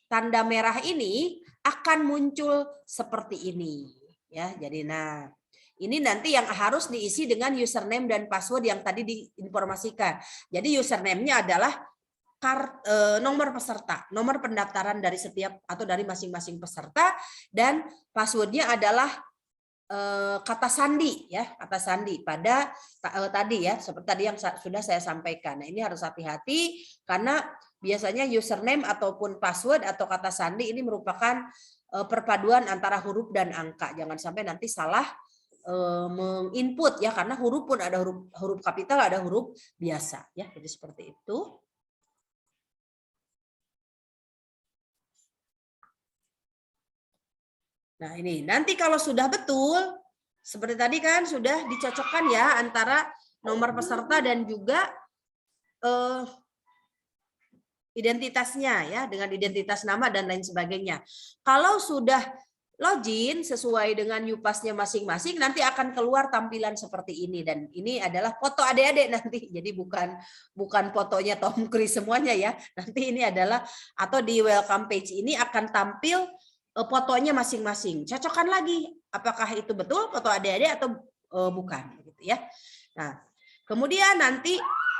tanda merah ini akan muncul seperti ini. Ya, jadi nah. Ini nanti yang harus diisi dengan username dan password yang tadi diinformasikan. Jadi username-nya adalah nomor peserta, nomor pendaftaran dari setiap atau dari masing-masing peserta, dan passwordnya adalah kata sandi ya, kata sandi pada tadi ya, seperti tadi yang sudah saya sampaikan. Nah, ini harus hati-hati karena biasanya username ataupun password atau kata sandi ini merupakan perpaduan antara huruf dan angka. Jangan sampai nanti salah menginput ya, karena huruf pun ada huruf kapital, ada huruf biasa ya. Jadi seperti itu. Nah, ini nanti kalau sudah betul, seperti tadi kan sudah dicocokkan ya antara nomor peserta dan juga identitasnya ya, dengan identitas nama dan lain sebagainya. Kalau sudah login sesuai dengan Yupasnya masing-masing, nanti akan keluar tampilan seperti ini, dan ini adalah foto adik-adik nanti. Jadi bukan fotonya Tom Cruise semuanya ya. Nanti ini adalah atau di welcome page ini akan tampil fotonya masing-masing. Cocokkan lagi apakah itu betul foto adik-adik atau bukan gitu ya. Nah, kemudian nanti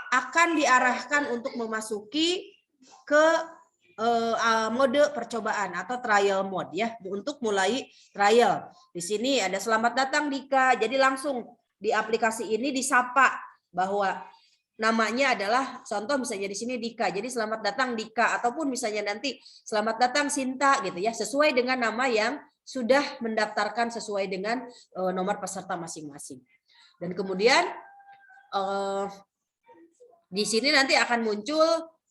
akan diarahkan untuk memasuki ke mode percobaan atau trial mode ya, untuk mulai trial. Di sini ada selamat datang Dika. Jadi langsung di aplikasi ini disapa bahwa namanya adalah contoh misalnya di sini Dika. Jadi selamat datang Dika, ataupun misalnya nanti selamat datang Sinta gitu ya, sesuai dengan nama yang sudah mendaftarkan sesuai dengan nomor peserta masing-masing. Dan kemudian di sini nanti akan muncul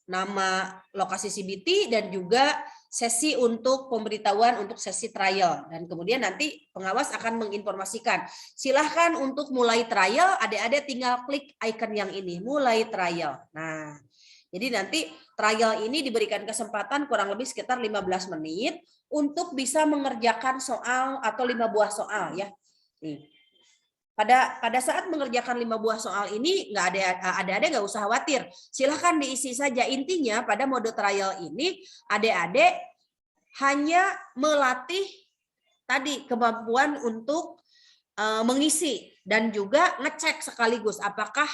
nama lokasi CBT dan juga sesi untuk pemberitahuan untuk sesi trial. Dan kemudian nanti pengawas akan menginformasikan, silahkan untuk mulai trial, adik-adik tinggal klik icon yang ini, mulai trial. Nah, jadi nanti trial ini diberikan kesempatan kurang lebih sekitar 15 menit untuk bisa mengerjakan soal atau 5 buah soal ya. Nih. Pada saat mengerjakan 5 buah soal ini nggak ada nggak usah khawatir, silahkan diisi saja. Intinya pada mode trial ini adik-adik hanya melatih tadi kemampuan untuk mengisi dan juga ngecek sekaligus apakah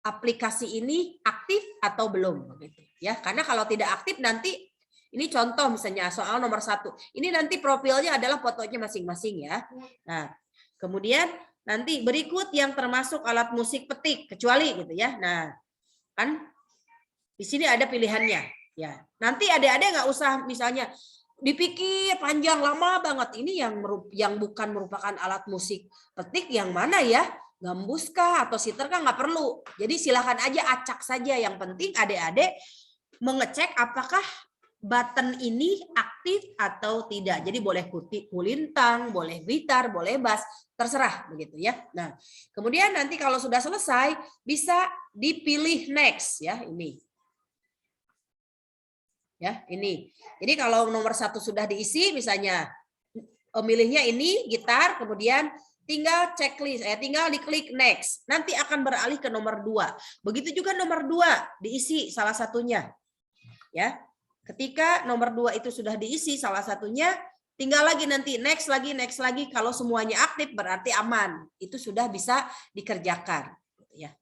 aplikasi ini aktif atau belum begitu ya. Karena kalau tidak aktif nanti ini contoh misalnya soal nomor 1 ini nanti profilnya adalah fotonya masing-masing ya. Nah, kemudian nanti berikut yang termasuk alat musik petik kecuali gitu ya. Nah, kan di sini ada pilihannya ya. Nanti adik-adik nggak usah misalnya dipikir panjang lama banget ini yang bukan merupakan alat musik petik yang mana ya? Gambus kah atau siter kah, nggak perlu. Jadi silakan aja acak saja. Yang penting adik-adik mengecek apakah button ini aktif atau tidak. Jadi boleh kulintang, boleh gitar, boleh bass, terserah begitu ya. Nah, kemudian nanti kalau sudah selesai bisa dipilih next ya ini. Ya, ini. Jadi kalau nomor 1 sudah diisi misalnya milihnya ini gitar, kemudian tinggal checklist, tinggal diklik next. Nanti akan beralih ke nomor 2. Begitu juga nomor 2 diisi salah satunya. Ya. Ketika nomor 2 itu sudah diisi salah satunya, tinggal lagi nanti next lagi. Kalau semuanya aktif berarti aman. Itu sudah bisa dikerjakan. Ya.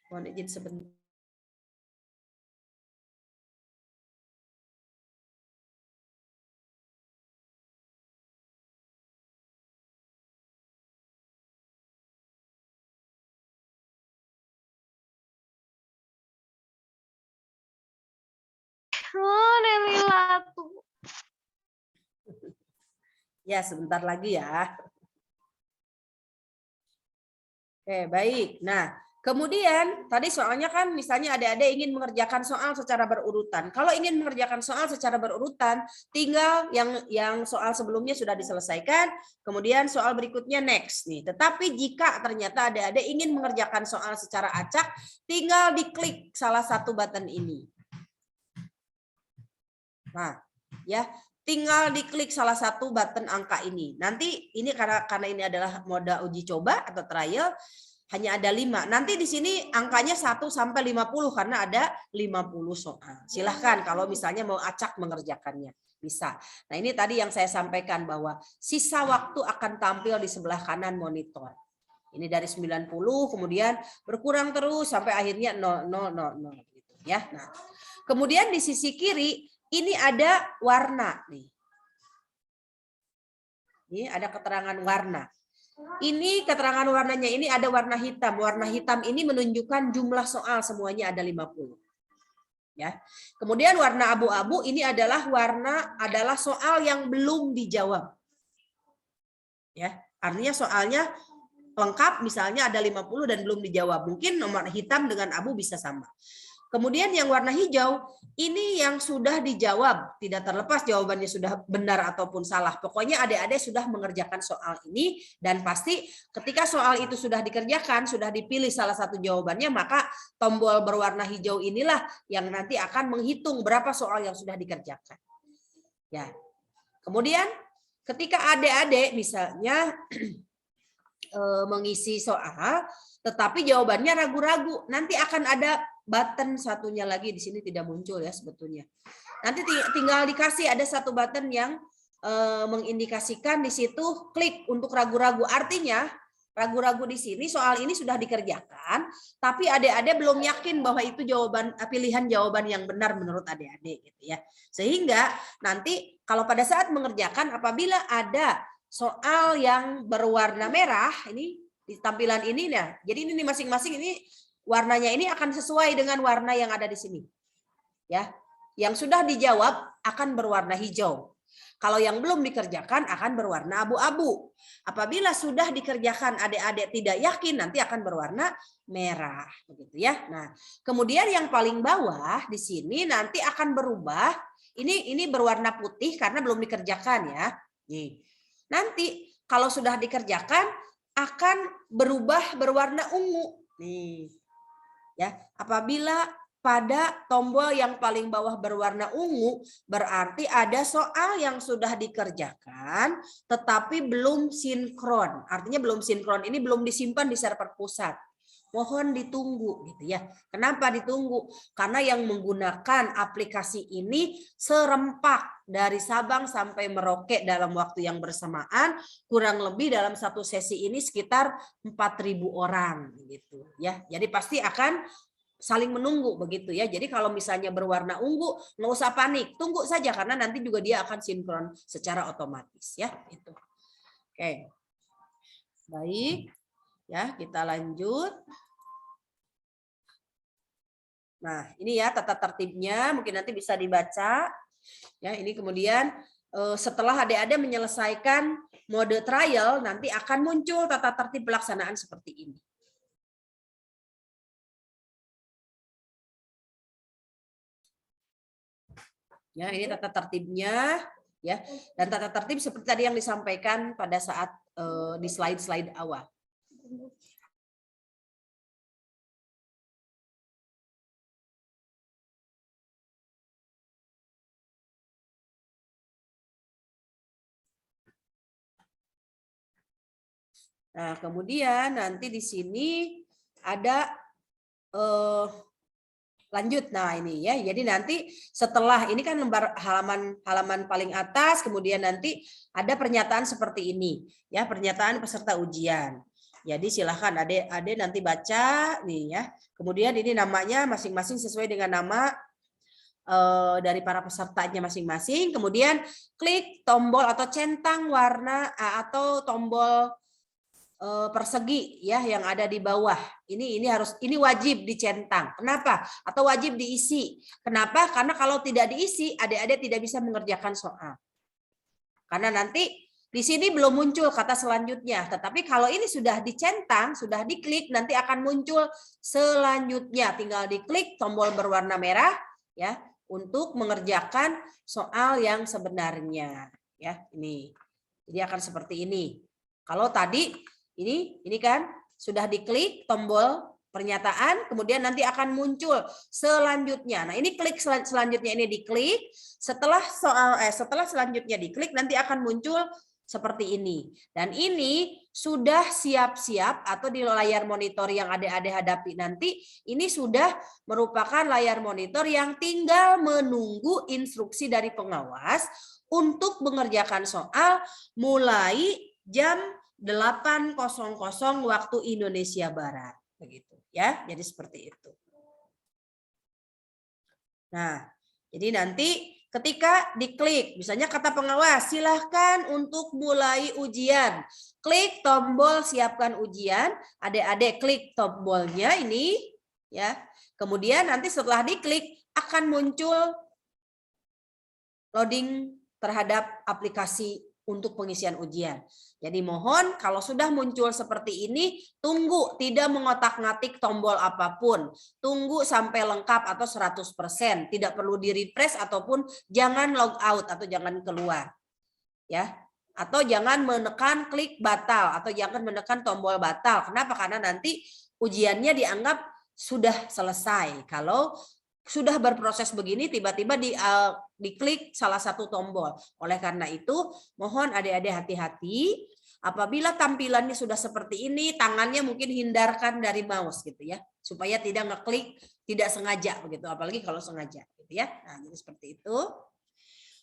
Mohon izin sebentar. Ya, sebentar lagi ya. Oke, baik. Nah, kemudian tadi soalnya kan misalnya adik-adik ingin mengerjakan soal secara berurutan. Kalau ingin mengerjakan soal secara berurutan, tinggal yang soal sebelumnya sudah diselesaikan, kemudian soal berikutnya next nih. Tetapi jika ternyata adik-adik ingin mengerjakan soal secara acak, tinggal diklik salah satu button ini. Nah, ya, tinggal diklik salah satu button angka ini. Nanti ini karena ini adalah mode uji coba atau trial, hanya ada 5. Nanti di sini angkanya 1 sampai 50 karena ada 50 soal. Silahkan kalau misalnya mau acak mengerjakannya. Bisa. Nah, ini tadi yang saya sampaikan bahwa sisa waktu akan tampil di sebelah kanan monitor. Ini dari 90 kemudian berkurang terus sampai akhirnya 0 gitu ya. Nah, kemudian di sisi kiri ini ada warna nih. Ini ada keterangan warna. Ini keterangan warnanya ini ada warna hitam. Warna hitam ini menunjukkan jumlah soal semuanya ada 50. Ya. Kemudian warna abu-abu ini adalah soal yang belum dijawab. Ya, artinya soalnya lengkap misalnya ada 50 dan belum dijawab. Mungkin nomor hitam dengan abu bisa sama. Kemudian yang warna hijau, ini yang sudah dijawab. Tidak terlepas jawabannya sudah benar ataupun salah. Pokoknya adik-adik sudah mengerjakan soal ini. Dan pasti ketika soal itu sudah dikerjakan, sudah dipilih salah satu jawabannya, maka tombol berwarna hijau inilah yang nanti akan menghitung berapa soal yang sudah dikerjakan. Ya. Kemudian ketika adik-adik misalnya mengisi soal, tetapi jawabannya ragu-ragu, nanti akan ada button satunya lagi di sini tidak muncul ya sebetulnya. Nanti tinggal dikasih ada satu button yang mengindikasikan di situ klik untuk ragu-ragu. Artinya ragu-ragu di sini soal ini sudah dikerjakan, tapi adik-adik belum yakin bahwa itu pilihan jawaban yang benar menurut adik-adik gitu ya. Sehingga nanti kalau pada saat mengerjakan apabila ada soal yang berwarna merah ini
Di tampilan ini ya. Jadi ini masing-masing ini warnanya ini akan sesuai dengan warna yang ada di sini. Ya. Yang sudah dijawab akan berwarna hijau. Kalau yang belum dikerjakan akan berwarna abu-abu. Apabila sudah dikerjakan adik-adik tidak yakin nanti akan berwarna merah, begitu ya. Nah, kemudian yang paling bawah di sini nanti akan berubah. Ini berwarna putih karena belum dikerjakan ya. Nih. Nanti kalau sudah dikerjakan akan berubah berwarna ungu. Nih. Ya, apabila pada tombol yang paling bawah berwarna ungu berarti ada soal yang sudah dikerjakan tetapi belum sinkron. Artinya belum sinkron ini belum disimpan di server pusat. Mohon ditunggu gitu ya. Kenapa ditunggu? Karena yang menggunakan aplikasi ini serempak dari Sabang sampai Merauke dalam waktu yang bersamaan, kurang lebih dalam satu sesi ini sekitar 4.000 orang gitu ya. Jadi pasti akan saling menunggu begitu ya. Jadi kalau misalnya berwarna ungu nggak usah panik, tunggu saja karena nanti juga dia akan sinkron secara otomatis ya. Itu. Oke. Baik. Ya, kita lanjut. Nah, ini ya tata tertibnya, mungkin nanti bisa dibaca. Ya, ini kemudian setelah adik-adik menyelesaikan mode trial, nanti akan muncul tata tertib pelaksanaan seperti ini. Ya, ini tata tertibnya, ya. Dan tata tertib seperti tadi yang disampaikan pada saat di slide-slide awal. Nah, kemudian nanti di sini ada lanjut. Nah, ini ya. Jadi nanti setelah ini kan lembar halaman paling atas, kemudian nanti ada pernyataan seperti ini, ya, pernyataan peserta ujian. Jadi silahkan adik-adik nanti baca nih ya. Kemudian ini namanya masing-masing sesuai dengan nama dari para pesertanya masing-masing. Kemudian klik tombol atau centang warna atau tombol persegi ya yang ada di bawah. Ini wajib dicentang. Kenapa? Atau wajib diisi. Kenapa? Karena kalau tidak diisi, adik-adik tidak bisa mengerjakan soal. Karena nanti di sini belum muncul kata selanjutnya. Tetapi kalau ini sudah dicentang, sudah diklik, nanti akan muncul selanjutnya. Tinggal diklik tombol berwarna merah ya untuk mengerjakan soal yang sebenarnya. Ya, ini. Jadi akan seperti ini. Kalau tadi ini kan sudah diklik tombol pernyataan, kemudian nanti akan muncul selanjutnya. Nah, ini klik selanjutnya ini diklik. Setelah selanjutnya diklik nanti akan muncul seperti ini. Dan ini sudah siap-siap atau di layar monitor yang adik-adik hadapi nanti ini sudah merupakan layar monitor yang tinggal menunggu instruksi dari pengawas untuk mengerjakan soal mulai jam 8.00 waktu Indonesia Barat, begitu ya. Jadi seperti itu. Nah, jadi nanti ketika diklik, misalnya kata pengawas, silahkan untuk mulai ujian. Klik tombol siapkan ujian, adik-adik klik tombolnya ini, ya. Kemudian nanti setelah diklik akan muncul loading terhadap aplikasi untuk pengisian ujian. Jadi mohon kalau sudah muncul seperti ini, tunggu, tidak mengotak-ngatik tombol apapun. Tunggu sampai lengkap atau 100%. Tidak perlu di-refresh ataupun jangan log out atau jangan keluar. Ya. Atau jangan menekan klik batal atau jangan menekan tombol batal. Kenapa? Karena nanti ujiannya dianggap sudah selesai. Kalau sudah berproses begini tiba-tiba diklik salah satu tombol. Oleh karena itu mohon adik-adik hati-hati apabila tampilannya sudah seperti ini, tangannya mungkin hindarkan dari mouse gitu ya, supaya tidak ngeklik tidak sengaja begitu, apalagi kalau sengaja gitu ya. Nah, jadi seperti itu.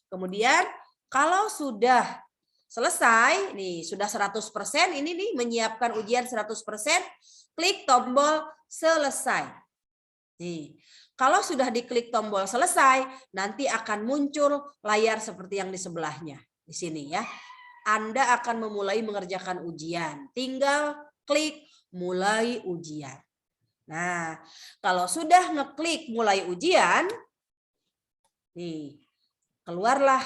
Kemudian kalau sudah selesai nih, sudah 100% ini nih menyiapkan ujian 100%, klik tombol selesai. Nih. Kalau sudah diklik tombol selesai, nanti akan muncul layar seperti yang di sebelahnya. Di sini ya. Anda akan memulai mengerjakan ujian. Tinggal klik mulai ujian. Nah, kalau sudah ngeklik mulai ujian, nih keluarlah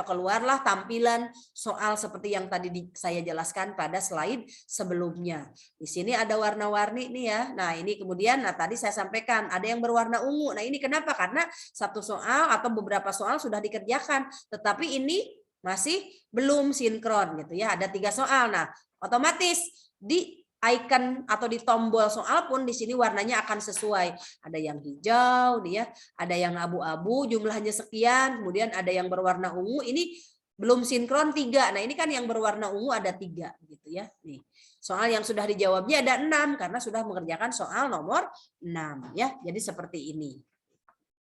keluarlah tampilan soal seperti yang tadi saya jelaskan pada slide sebelumnya. Di sini ada warna-warni nih ya. Nah, ini kemudian tadi saya sampaikan ada yang berwarna ungu. Nah, ini kenapa? Karena satu soal atau beberapa soal sudah dikerjakan, tetapi ini masih belum sinkron gitu ya. Ada 3 soal. Nah, otomatis di icon atau di tombol soal pun di sini warnanya akan sesuai. Ada yang hijau nih ya, ada yang abu-abu jumlahnya sekian, kemudian ada yang berwarna ungu, ini belum sinkron 3. Nah, ini kan yang berwarna ungu ada 3 gitu ya. Nih. Soal yang sudah dijawabnya ada 6 karena sudah mengerjakan soal nomor 6 ya. Jadi seperti ini.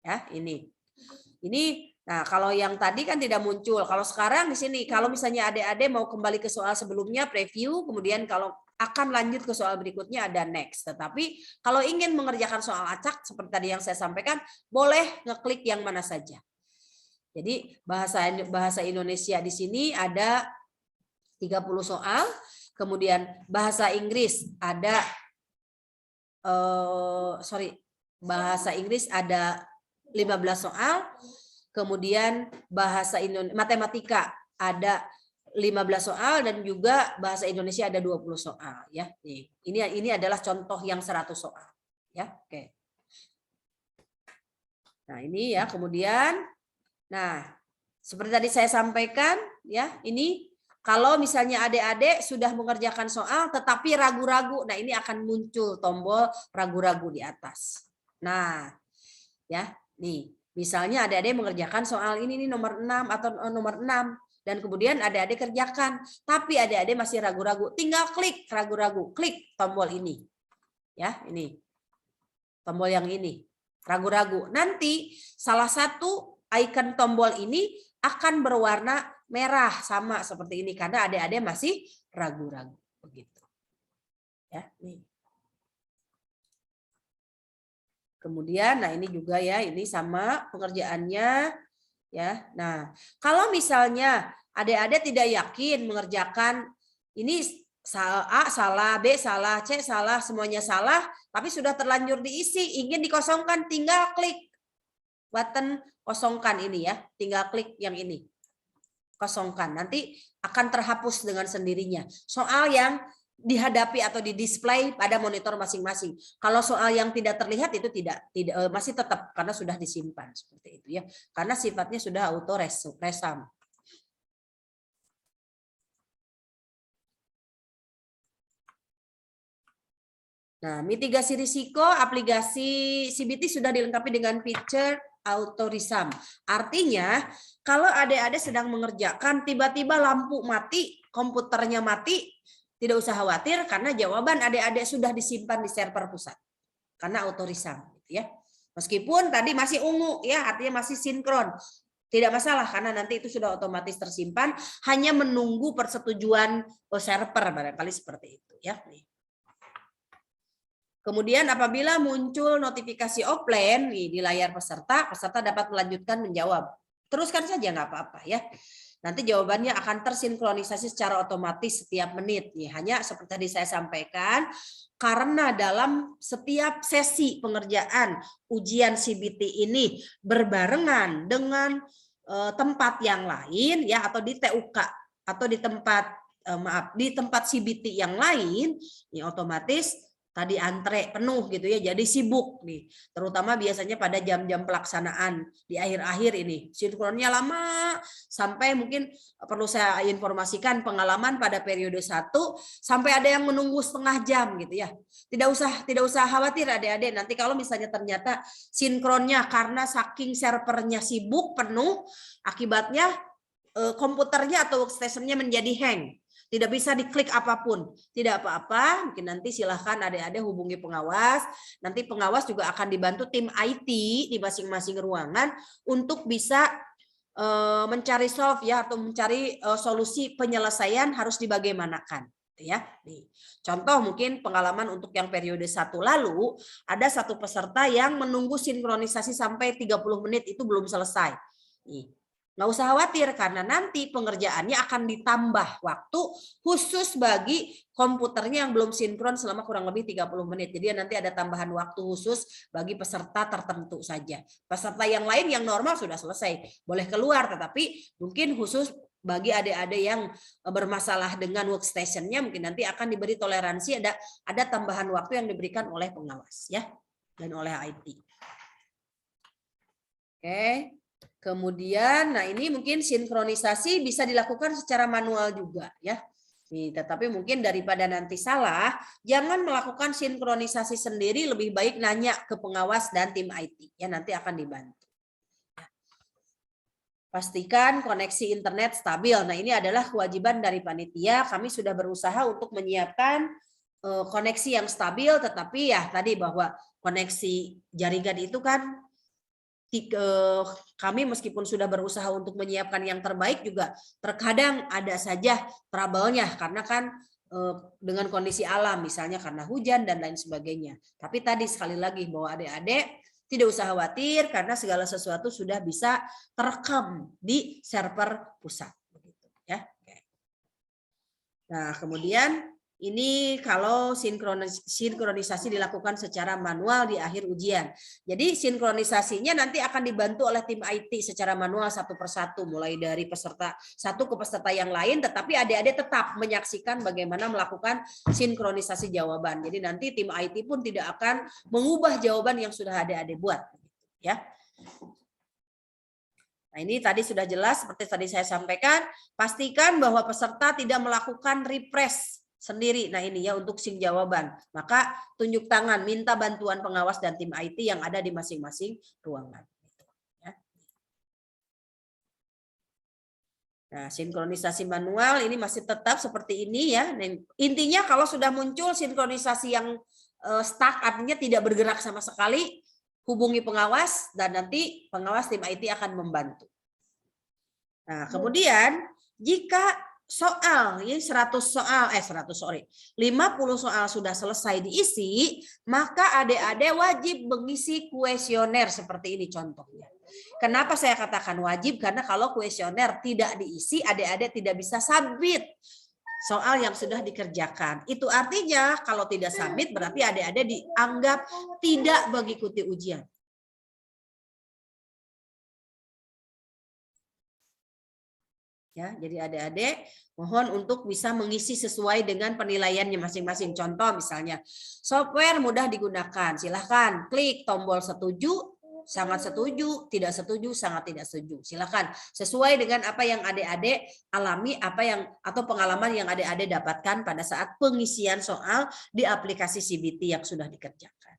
Ya, ini. Nah, kalau yang tadi kan tidak muncul. Kalau sekarang di sini kalau misalnya adik-adik mau kembali ke soal sebelumnya preview, kemudian kalau akan lanjut ke soal berikutnya ada next. Tetapi kalau ingin mengerjakan soal acak seperti tadi yang saya sampaikan, boleh ngeklik yang mana saja. Jadi bahasa Indonesia di sini ada 30 soal, kemudian bahasa Inggris ada bahasa Inggris ada 15 soal, kemudian matematika ada 15 soal dan juga bahasa Indonesia ada 20 soal ya. Nih, ini adalah contoh yang 100 soal ya. Oke. Nah, ini ya, kemudian seperti tadi saya sampaikan ya, ini kalau misalnya adik-adik sudah mengerjakan soal tetapi ragu-ragu, nah ini akan muncul tombol ragu-ragu di atas. Nah, ya, nih, misalnya adik-adik mengerjakan soal ini nih nomor 6 atau nomor 6. Dan kemudian adik-adik kerjakan, tapi adik-adik masih ragu-ragu, tinggal klik ragu-ragu, klik tombol ini. Ya, ini. Tombol yang ini. Ragu-ragu. Nanti salah satu icon tombol ini akan berwarna merah sama seperti ini karena adik-adik masih ragu-ragu begitu. Ya, nih. Kemudian ini juga ya, ini sama pengerjaannya. Ya, nah kalau misalnya adik-adik tidak yakin mengerjakan ini A salah, B salah, C salah, semuanya salah, tapi sudah terlanjur diisi, ingin dikosongkan, tinggal klik button kosongkan ini ya, tinggal klik yang ini, kosongkan, nanti akan terhapus dengan sendirinya. Soal yang dihadapi atau di-display pada monitor masing-masing. Kalau soal yang tidak terlihat itu tidak masih tetap karena sudah disimpan seperti itu ya. Karena sifatnya sudah auto resum. Nah, mitigasi risiko aplikasi CBT sudah dilengkapi dengan feature auto resum. Artinya, kalau adik-adik sedang mengerjakan tiba-tiba lampu mati, komputernya mati, tidak usah khawatir karena jawaban adik-adik sudah disimpan di server pusat. Karena auto resum gitu ya. Meskipun tadi masih ungu ya, artinya masih sinkron. Tidak masalah karena nanti itu sudah otomatis tersimpan, hanya menunggu persetujuan server barangkali seperti itu ya. Kemudian apabila muncul notifikasi offline di layar peserta, peserta dapat melanjutkan menjawab. Teruskan saja nggak apa-apa ya. Nanti jawabannya akan tersinkronisasi secara otomatis setiap menit. Hanya seperti tadi saya sampaikan, karena dalam setiap sesi pengerjaan ujian CBT ini berbarengan dengan tempat yang lain ya, atau di TUK atau di tempat CBT yang lain, ya otomatis tadi antre penuh gitu ya, jadi sibuk nih, terutama biasanya pada jam-jam pelaksanaan di akhir-akhir ini sinkronnya lama, sampai mungkin perlu saya informasikan pengalaman pada periode 1 sampai ada yang menunggu setengah jam gitu ya. Tidak usah khawatir adik-adik, nanti kalau misalnya ternyata sinkronnya karena saking servernya sibuk penuh, akibatnya komputernya atau workstationnya menjadi hang. Tidak bisa diklik apapun, tidak apa-apa. Mungkin nanti silahkan adik-adik hubungi pengawas. Nanti pengawas juga akan dibantu tim IT di masing-masing ruangan untuk bisa mencari solve ya, atau mencari solusi penyelesaian harus dibagaimanakan. Ya, nih. Contoh mungkin pengalaman untuk yang periode 1 lalu, ada satu peserta yang menunggu sinkronisasi sampai 30 menit itu belum selesai. Nih. Nggak usah khawatir karena nanti pengerjaannya akan ditambah waktu khusus bagi komputernya yang belum sinkron selama kurang lebih 30 menit. Jadi nanti ada tambahan waktu khusus bagi peserta tertentu saja. Peserta yang lain yang normal sudah selesai, boleh keluar, tetapi mungkin khusus bagi adik-adik yang bermasalah dengan workstation-nya mungkin nanti akan diberi toleransi, ada tambahan waktu yang diberikan oleh pengawas ya dan oleh IT. Oke. Kemudian, nah ini mungkin sinkronisasi bisa dilakukan secara manual juga ya. Nih, tetapi mungkin daripada nanti salah, jangan melakukan sinkronisasi sendiri, lebih baik nanya ke pengawas dan tim IT ya, nanti akan dibantu. Pastikan koneksi internet stabil. Nah, ini adalah kewajiban dari panitia. Kami sudah berusaha untuk menyiapkan koneksi yang stabil, tetapi ya tadi bahwa koneksi jaringan itu kan kami meskipun sudah berusaha untuk menyiapkan yang terbaik juga terkadang ada saja trouble-nya karena kan dengan kondisi alam misalnya karena hujan dan lain sebagainya. Tapi tadi sekali lagi bahwa adik-adik tidak usah khawatir karena segala sesuatu sudah bisa terekam di server pusat begitu ya. Nah, kemudian ini kalau sinkronisasi dilakukan secara manual di akhir ujian. Jadi sinkronisasinya nanti akan dibantu oleh tim IT secara manual satu persatu, mulai dari peserta satu ke peserta yang lain, tetapi adik-adik tetap menyaksikan bagaimana melakukan sinkronisasi jawaban. Jadi nanti tim IT pun tidak akan mengubah jawaban yang sudah adik-adik buat. Ya. Nah, ini tadi sudah jelas seperti tadi saya sampaikan, pastikan bahwa peserta tidak melakukan refresh sendiri. Nah, ini ya untuk SIM jawaban. Maka tunjuk tangan, minta bantuan pengawas dan tim IT yang ada di masing-masing ruangan. Nah, sinkronisasi manual ini masih tetap seperti ini ya. Intinya kalau sudah muncul sinkronisasi yang stuck, artinya tidak bergerak sama sekali, hubungi pengawas dan nanti pengawas tim IT akan membantu. Nah, kemudian jika soal ini 50 soal sudah selesai diisi, maka adik-adik wajib mengisi kuesioner seperti ini contohnya. Kenapa saya katakan wajib? Karena kalau kuesioner tidak diisi, adik-adik tidak bisa submit soal yang sudah dikerjakan. Itu artinya kalau tidak submit berarti adik-adik dianggap tidak mengikuti ujian. Ya, jadi adik-adik mohon untuk bisa mengisi sesuai dengan penilaiannya masing-masing. Contoh misalnya, software mudah digunakan. Silahkan klik tombol setuju, sangat setuju, tidak setuju, sangat tidak setuju. Silahkan sesuai dengan apa yang adik-adik alami, atau pengalaman yang adik-adik dapatkan pada saat pengisian soal di aplikasi CBT yang sudah dikerjakan.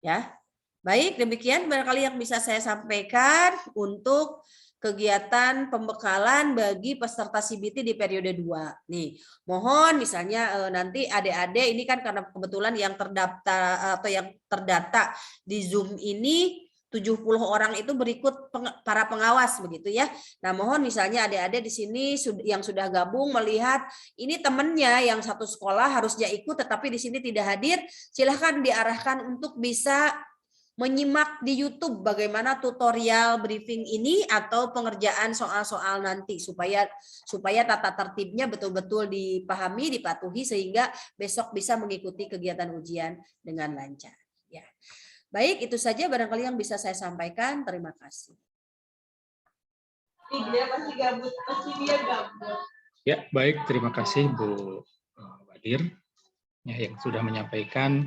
Ya. Baik, demikian barangkali yang bisa saya sampaikan untuk kegiatan pembekalan bagi peserta CBT di periode 2. Nih, mohon misalnya nanti adik-adik ini kan karena kebetulan yang terdaftar atau yang terdata di Zoom ini 70 orang itu berikut para pengawas begitu ya. Nah, mohon misalnya adik-adik di sini yang sudah gabung melihat ini temannya yang satu sekolah harusnya ikut tetapi di sini tidak hadir, silahkan diarahkan untuk bisa menyimak di YouTube bagaimana tutorial briefing ini atau pengerjaan soal-soal nanti supaya tata tertibnya betul-betul dipahami, dipatuhi sehingga besok bisa mengikuti kegiatan ujian dengan lancar. Ya. Baik, itu saja barangkali yang bisa saya sampaikan. Terima kasih.
Ya, baik. Terima kasih Bu Badir ya, yang sudah menyampaikan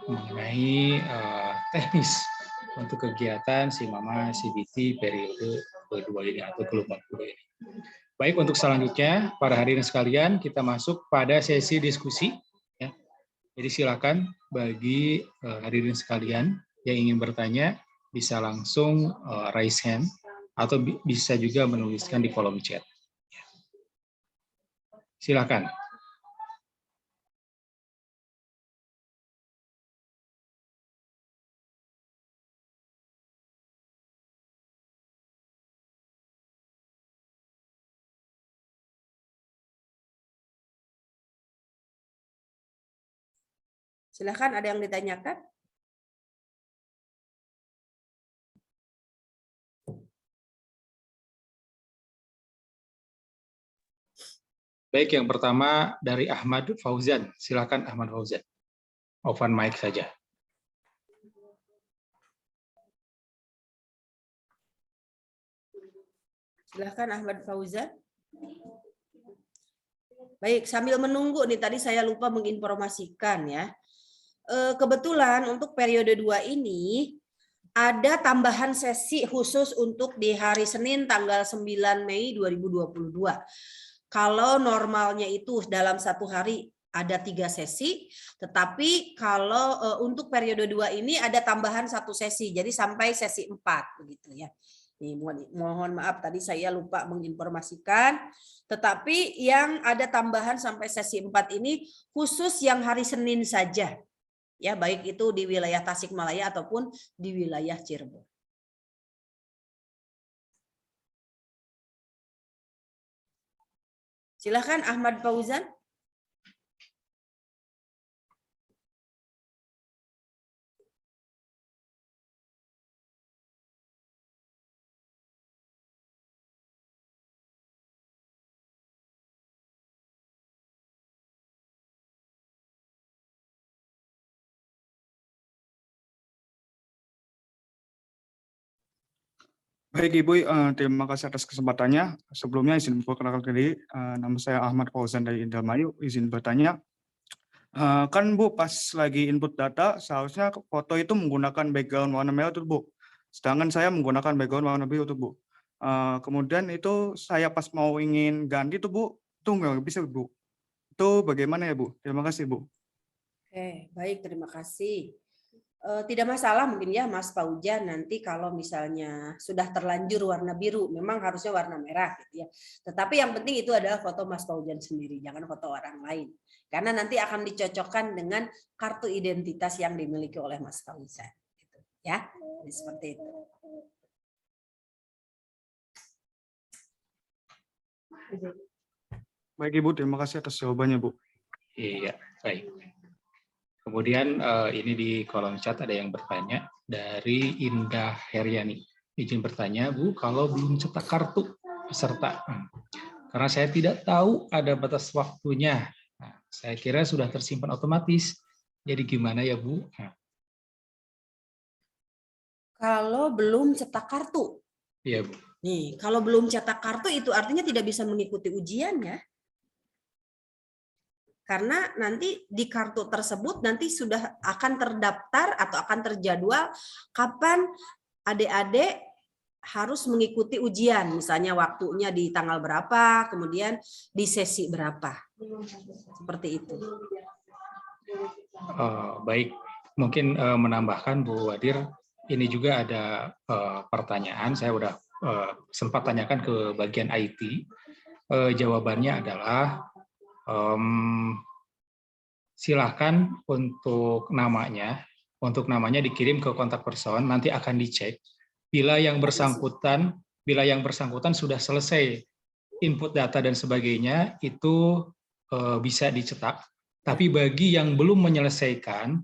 mengenai teknis untuk kegiatan SIMAMA CBT periode kedua ini atau gelombang kedua ini. Baik, untuk selanjutnya para hadirin sekalian kita masuk pada sesi diskusi. Ya. Jadi silakan bagi hadirin sekalian yang ingin bertanya bisa langsung raise hand atau bisa juga menuliskan di kolom chat. Silakan.
Silakan, ada yang ditanyakan?
Baik, yang pertama dari Ahmad Fauzan. Silakan Ahmad Fauzan. Open mic saja.
Silakan Ahmad Fauzan. Baik, sambil menunggu nih tadi saya lupa menginformasikan ya. Kebetulan untuk periode 2 ini ada tambahan sesi khusus untuk di hari Senin tanggal 9 Mei 2022. Kalau normalnya itu dalam satu hari ada 3 sesi, tetapi kalau untuk periode 2 ini ada tambahan 1 sesi, jadi sampai sesi 4 begitu ya. Nih, mohon maaf tadi saya lupa menginformasikan, tetapi yang ada tambahan sampai sesi 4 ini khusus yang hari Senin saja. Ya, baik itu di wilayah Tasikmalaya ataupun di wilayah Cirebon. Silakan Ahmad Fauzan.
Baik Ibu, terima kasih atas kesempatannya. Sebelumnya izin perkenalkan diri, nama saya Ahmad Fauzan dari Indramayu. Izin bertanya, kan Bu pas lagi input data seharusnya foto itu menggunakan background warna merah tuh Bu. Sedangkan saya menggunakan background warna biru tuh Bu. Kemudian itu saya pas mau ingin ganti tuh Bu, itu nggak bisa Bu. Itu bagaimana ya Bu? Terima kasih Bu.
Oke, baik, terima kasih. Tidak masalah mungkin ya Mas Fauzan, nanti kalau misalnya sudah terlanjur warna biru, memang harusnya warna merah gitu ya. Tetapi yang penting itu adalah foto Mas Fauzan sendiri, jangan foto orang lain. Karena nanti akan dicocokkan dengan kartu identitas yang dimiliki oleh Mas Fauzan. Gitu, ya, jadi seperti itu.
Baik Ibu, terima kasih atas jawabannya Bu.
Iya, baik. Kemudian ini di kolom chat ada yang bertanya dari Indah Heriani. Izin bertanya, Bu, kalau belum cetak kartu peserta, karena saya tidak tahu ada batas waktunya. Nah, saya kira sudah tersimpan otomatis. Jadi gimana ya Bu?
Kalau belum cetak kartu,
Iya Bu.
nih kalau belum cetak kartu itu artinya tidak bisa mengikuti ujian ya. Karena nanti di kartu tersebut nanti sudah akan terdaftar atau akan terjadwal kapan adik-adik harus mengikuti ujian, misalnya waktunya di tanggal berapa, kemudian di sesi berapa, seperti itu.
Baik, mungkin menambahkan Bu Wadir, ini juga ada pertanyaan, saya udah sempat tanyakan ke bagian IT, jawabannya adalah silakan untuk namanya dikirim ke kontak person, nanti akan dicek bila yang bersangkutan sudah selesai input data dan sebagainya itu bisa dicetak. Tapi bagi yang belum menyelesaikan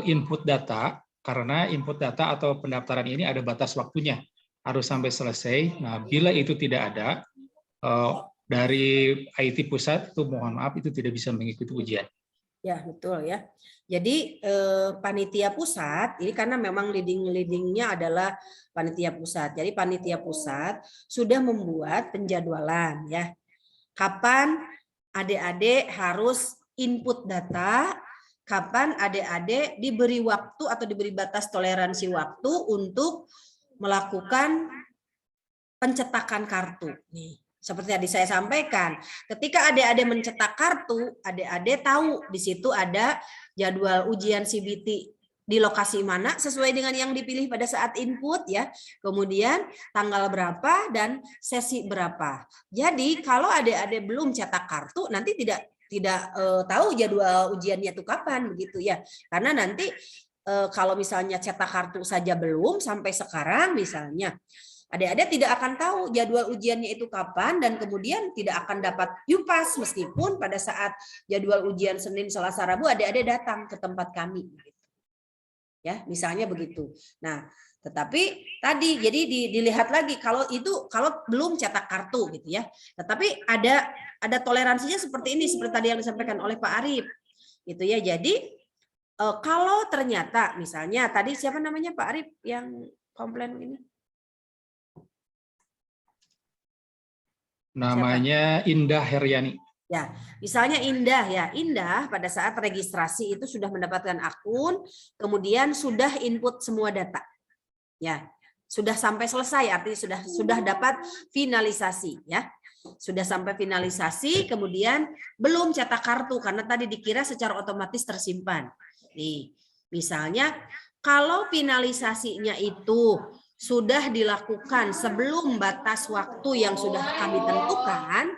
input data, karena input data atau pendaftaran ini ada batas waktunya, harus sampai selesai. Nah, bila itu tidak ada dari IT pusat, itu mohon maaf itu tidak bisa mengikuti ujian.
Ya, betul ya. Jadi panitia pusat ini karena memang leading-nya adalah panitia pusat. Jadi panitia pusat sudah membuat penjadwalan ya. Kapan adik-adik harus input data, kapan adik-adik diberi waktu atau diberi batas toleransi waktu untuk melakukan pencetakan kartu. Nih. Seperti tadi saya sampaikan, ketika adik-adik mencetak kartu, adik-adik tahu di situ ada jadwal ujian CBT di lokasi mana sesuai dengan yang dipilih pada saat input ya. Kemudian tanggal berapa dan sesi berapa. Jadi kalau adik-adik belum cetak kartu nanti tidak tahu jadwal ujiannya itu kapan begitu ya. Karena nanti kalau misalnya cetak kartu saja belum sampai sekarang misalnya, adik-adik tidak akan tahu jadwal ujiannya itu kapan dan kemudian tidak akan dapat YUPAS meskipun pada saat jadwal ujian Senin, Selasa, Rabu adik-adik datang ke tempat kami. Ya, misalnya begitu. Nah, Tetapi tadi jadi dilihat lagi kalau belum cetak kartu gitu ya. Tetapi ada toleransinya seperti ini, seperti tadi yang disampaikan oleh Pak Arif. Gitu ya. Jadi kalau ternyata misalnya tadi siapa namanya Pak Arif yang komplain ini?
Namanya Indah Heriani.
Ya, misalnya Indah pada saat registrasi itu sudah mendapatkan akun, kemudian sudah input semua data. Ya, sudah sampai selesai, artinya sudah dapat finalisasi ya. Sudah sampai finalisasi, kemudian belum cetak kartu karena tadi dikira secara otomatis tersimpan. Nih, misalnya kalau finalisasinya itu sudah dilakukan sebelum batas waktu yang sudah kami tentukan,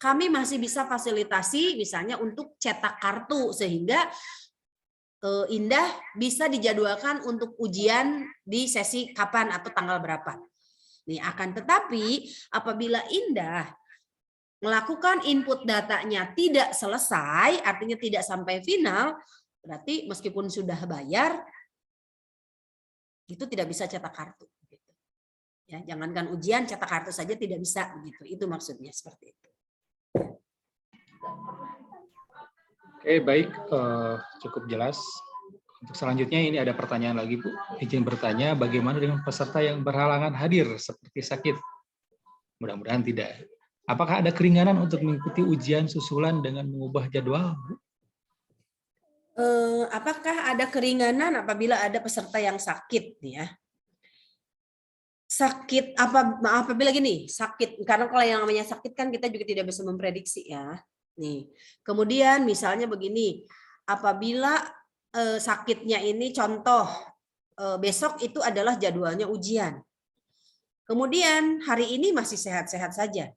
kami masih bisa fasilitasi misalnya untuk cetak kartu sehingga Indah bisa dijadwalkan untuk ujian di sesi kapan atau tanggal berapa. Nih, akan tetapi apabila Indah melakukan input datanya tidak selesai, artinya tidak sampai final, berarti meskipun sudah bayar itu tidak bisa cetak kartu. Ya, jangankan ujian, cetak kartu saja tidak bisa begitu. Itu maksudnya seperti itu.
Oke, baik, cukup jelas. Untuk selanjutnya ini ada pertanyaan lagi, Bu. Izin bertanya, bagaimana dengan peserta yang berhalangan hadir seperti sakit? Mudah-mudahan tidak. Apakah ada keringanan untuk mengikuti ujian susulan dengan mengubah jadwal, Bu?
Apakah ada keringanan apabila ada peserta yang sakit ya? Sakit apabila gini, sakit karena kalau yang namanya sakit kan kita juga tidak bisa memprediksi ya. Nih. Kemudian misalnya begini, apabila sakitnya ini contoh besok itu adalah jadwalnya ujian. Kemudian hari ini masih sehat-sehat saja.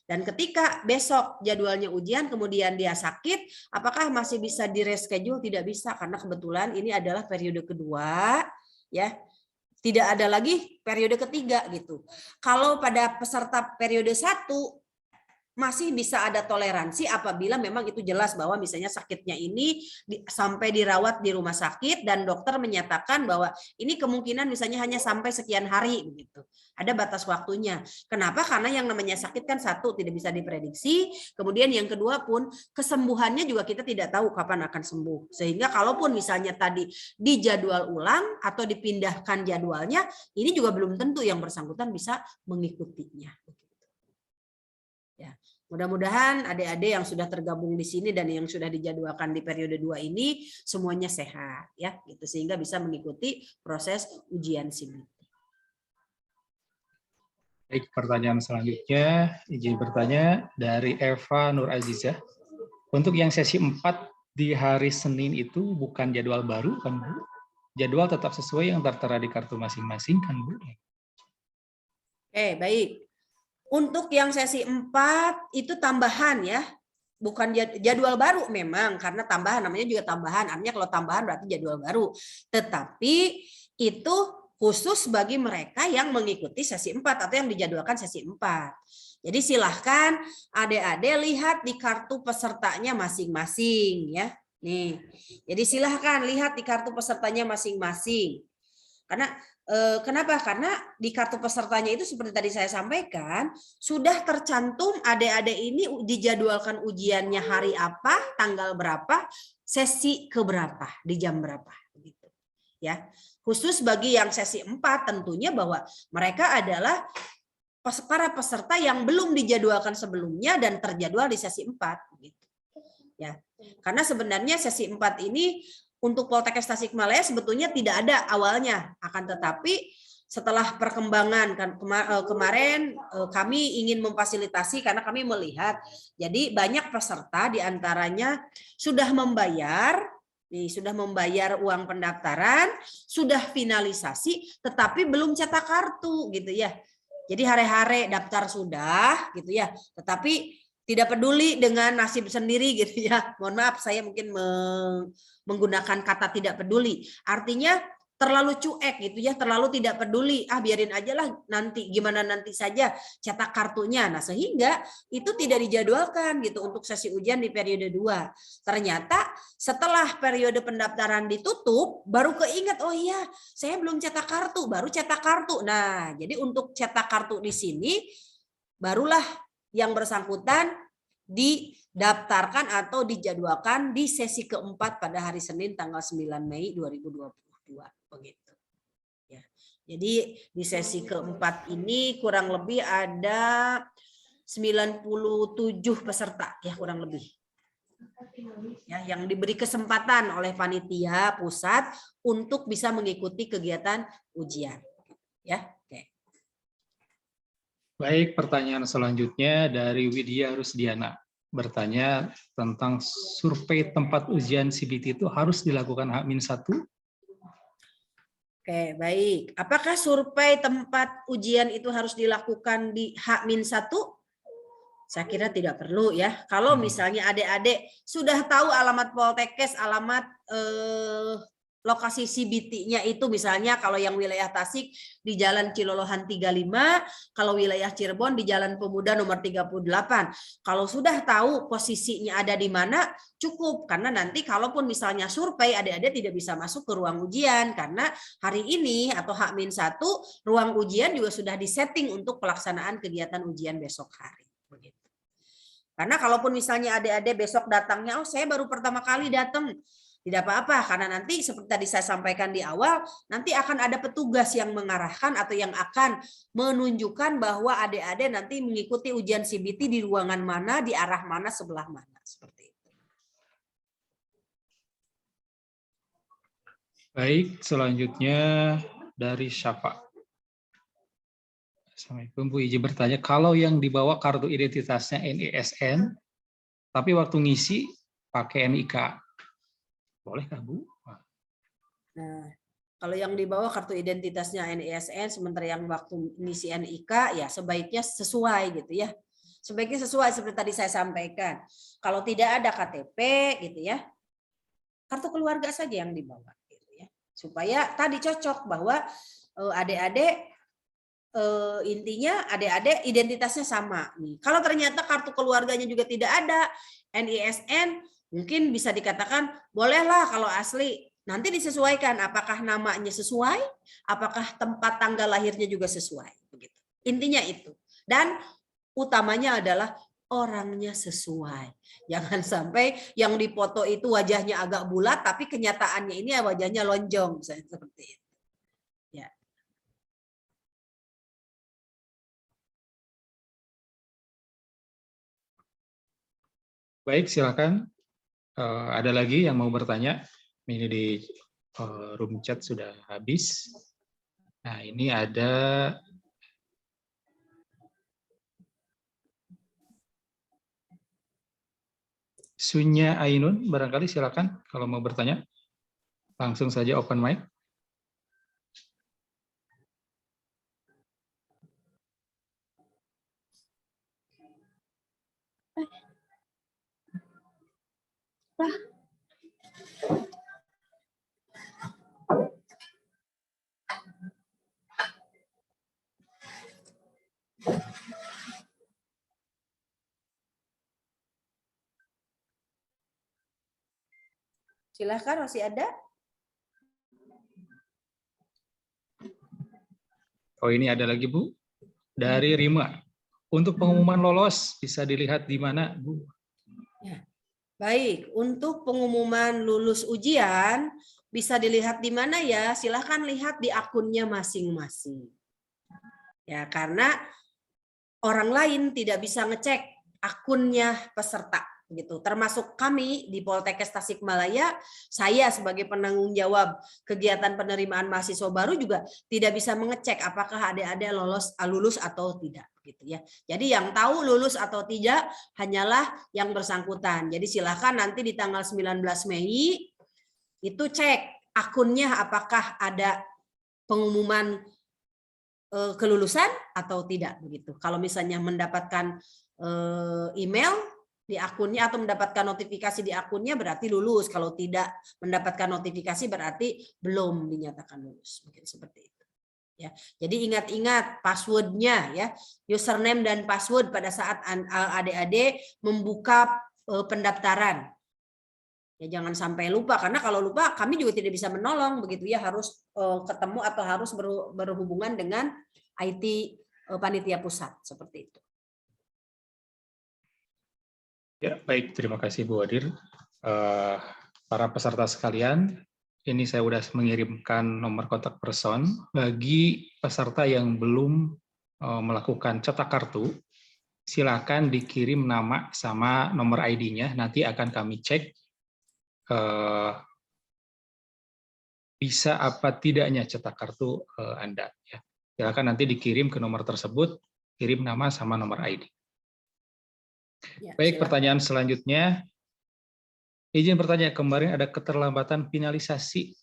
Dan ketika besok jadwalnya ujian, kemudian dia sakit, apakah masih bisa di-reschedule? Tidak bisa, karena kebetulan ini adalah periode kedua, ya. Tidak ada lagi periode ketiga gitu. Kalau pada peserta periode 1, masih bisa ada toleransi apabila memang itu jelas bahwa misalnya sakitnya ini sampai dirawat di rumah sakit dan dokter menyatakan bahwa ini kemungkinan misalnya hanya sampai sekian hari begitu. Ada batas waktunya. Kenapa? Karena yang namanya sakit kan satu tidak bisa diprediksi, kemudian yang kedua pun kesembuhannya juga kita tidak tahu kapan akan sembuh. Sehingga kalaupun misalnya tadi dijadwal ulang atau dipindahkan jadwalnya, ini juga belum tentu yang bersangkutan bisa mengikutinya. Ya, mudah-mudahan adik-adik yang sudah tergabung di sini dan yang sudah dijadwalkan di periode 2 ini semuanya sehat ya, gitu sehingga bisa mengikuti proses ujian SIM.
Baik, pertanyaan selanjutnya izin bertanya dari Eva Nur Azizah. Untuk yang sesi 4 di hari Senin itu bukan jadwal baru kan, Bu? Jadwal tetap sesuai yang tertera di kartu masing-masing kan, Bu?
Oke, baik. Untuk yang sesi 4 itu tambahan ya, bukan jadwal baru memang, karena tambahan namanya juga tambahan. Artinya kalau tambahan berarti jadwal baru. Tetapi itu khusus bagi mereka yang mengikuti sesi 4 atau yang dijadwalkan sesi 4. Jadi silahkan adik-adik lihat di kartu pesertanya masing-masing ya. Nih, jadi silahkan lihat di kartu pesertanya masing-masing. Karena kenapa? Karena di kartu pesertanya itu seperti tadi saya sampaikan, sudah tercantum adik-adik ini dijadwalkan ujiannya hari apa, tanggal berapa, sesi keberapa, di jam berapa gitu. Ya. Khusus bagi yang sesi 4 tentunya bahwa mereka adalah para peserta yang belum dijadwalkan sebelumnya dan terjadwal di sesi 4 gitu. Ya. Karena sebenarnya sesi 4 ini untuk Poltekkes Tasikmalaya sebetulnya tidak ada awalnya, akan tetapi setelah perkembangan kan kemarin kami ingin memfasilitasi karena kami melihat jadi banyak peserta diantaranya sudah membayar uang pendaftaran, sudah finalisasi, tetapi belum cetak kartu gitu ya. Jadi hare-hare daftar sudah gitu ya, tetapi tidak peduli dengan nasib sendiri gitu ya. Mohon maaf saya mungkin menggunakan kata tidak peduli. Artinya terlalu cuek gitu ya, terlalu tidak peduli, biarin aja lah nanti, gimana nanti saja cetak kartunya. Nah, sehingga itu tidak dijadwalkan gitu untuk sesi ujian di periode 2. Ternyata setelah periode pendaftaran ditutup, baru keinget, oh iya, saya belum cetak kartu, baru cetak kartu. Nah, jadi untuk cetak kartu di sini, barulah yang bersangkutan didaftarkan atau dijadwalkan di sesi keempat pada hari Senin tanggal 9 Mei 2022. Begitu. Ya. Jadi di sesi keempat ini kurang lebih ada 97 peserta ya kurang lebih. Ya, yang diberi kesempatan oleh panitia pusat untuk bisa mengikuti kegiatan ujian. Ya, oke.
Baik, pertanyaan selanjutnya dari Widya Rusdiana. Bertanya tentang survei tempat ujian CBT itu harus dilakukan H-1?
Oke, baik. Apakah survei tempat ujian itu harus dilakukan di H-1? Saya kira tidak perlu ya. Kalau misalnya adik-adik sudah tahu alamat Poltekkes, alamat lokasi CBT-nya itu misalnya kalau yang wilayah Tasik di Jalan Cilolohan 35, kalau wilayah Cirebon di Jalan Pemuda nomor 38. Kalau sudah tahu posisinya ada di mana, cukup. Karena nanti kalaupun misalnya survei, adik-adik tidak bisa masuk ke ruang ujian. Karena hari ini atau H-1, ruang ujian juga sudah disetting untuk pelaksanaan kegiatan ujian besok hari. Begitu. Karena kalaupun misalnya adik-adik besok datangnya, oh saya baru pertama kali datang, tidak apa-apa, karena nanti seperti tadi saya sampaikan di awal, nanti akan ada petugas yang mengarahkan atau yang akan menunjukkan bahwa adik-adik nanti mengikuti ujian CBT di ruangan mana, di arah mana, sebelah mana. Seperti itu.
Baik, selanjutnya dari Syafa. Assalamualaikum, Bu. Izin bertanya, kalau yang dibawa kartu identitasnya NISN, tapi waktu ngisi pakai NIK, bolehkah, Bu?
Nah, kalau yang dibawa kartu identitasnya NISN, sementara yang waktu ngisi NIK, ya sebaiknya sesuai gitu ya. Sebaiknya sesuai seperti tadi saya sampaikan. Kalau tidak ada KTP gitu ya, kartu keluarga saja yang dibawa gitu ya. Supaya tadi cocok bahwa adik-adik intinya adik-adik identitasnya sama nih. Kalau ternyata kartu keluarganya juga tidak ada NISN, mungkin bisa dikatakan bolehlah kalau asli nanti disesuaikan apakah namanya sesuai, apakah tempat tanggal lahirnya juga sesuai begitu. Intinya itu. Dan utamanya adalah orangnya sesuai. Jangan sampai yang dipoto itu wajahnya agak bulat tapi kenyataannya ini wajahnya lonjong misalnya seperti itu. Ya.
Baik, silakan. Ada lagi yang mau bertanya? Ini di room chat sudah habis. Nah, ini ada Sunya Ainun, barangkali silakan kalau mau bertanya. Langsung saja open mic.
Silahkan, masih ada?
Oh, ini ada lagi, Bu. Dari Rima. Untuk pengumuman lolos bisa dilihat di mana, Bu?
Ya. Baik, untuk pengumuman lulus ujian bisa dilihat di mana ya? Silahkan lihat di akunnya masing-masing. Ya, karena orang lain tidak bisa ngecek akunnya peserta. Gitu. Termasuk kami di Poltekkes Tasikmalaya, saya sebagai penanggung jawab kegiatan penerimaan mahasiswa baru juga tidak bisa mengecek apakah adik-adik lulus atau tidak gitu ya. Jadi yang tahu lulus atau tidak hanyalah yang bersangkutan. Jadi silakan nanti di tanggal 19 Mei itu cek akunnya apakah ada pengumuman kelulusan atau tidak begitu. Kalau misalnya mendapatkan email di akunnya atau mendapatkan notifikasi di akunnya berarti lulus. Kalau tidak mendapatkan notifikasi berarti belum dinyatakan lulus. Mungkin seperti itu. Ya, jadi ingat-ingat passwordnya ya, username dan password pada saat adik-adik membuka pendaftaran. Ya jangan sampai lupa, karena kalau lupa kami juga tidak bisa menolong begitu ya, harus ketemu atau harus berhubungan dengan IT panitia pusat seperti itu.
Ya, baik, terima kasih Bu Wadir. Para peserta sekalian, ini saya sudah mengirimkan nomor kontak person bagi peserta yang belum melakukan cetak kartu. Silakan dikirim nama sama nomor ID-nya. Nanti akan kami cek bisa apa tidaknya cetak kartu Anda. Ya. Silakan nanti dikirim ke nomor tersebut, kirim nama sama nomor ID.
Ya,
Baik,
silakan.
pertanyaan selanjutnya. Izin bertanya, kemarin ada keterlambatan finalisasi,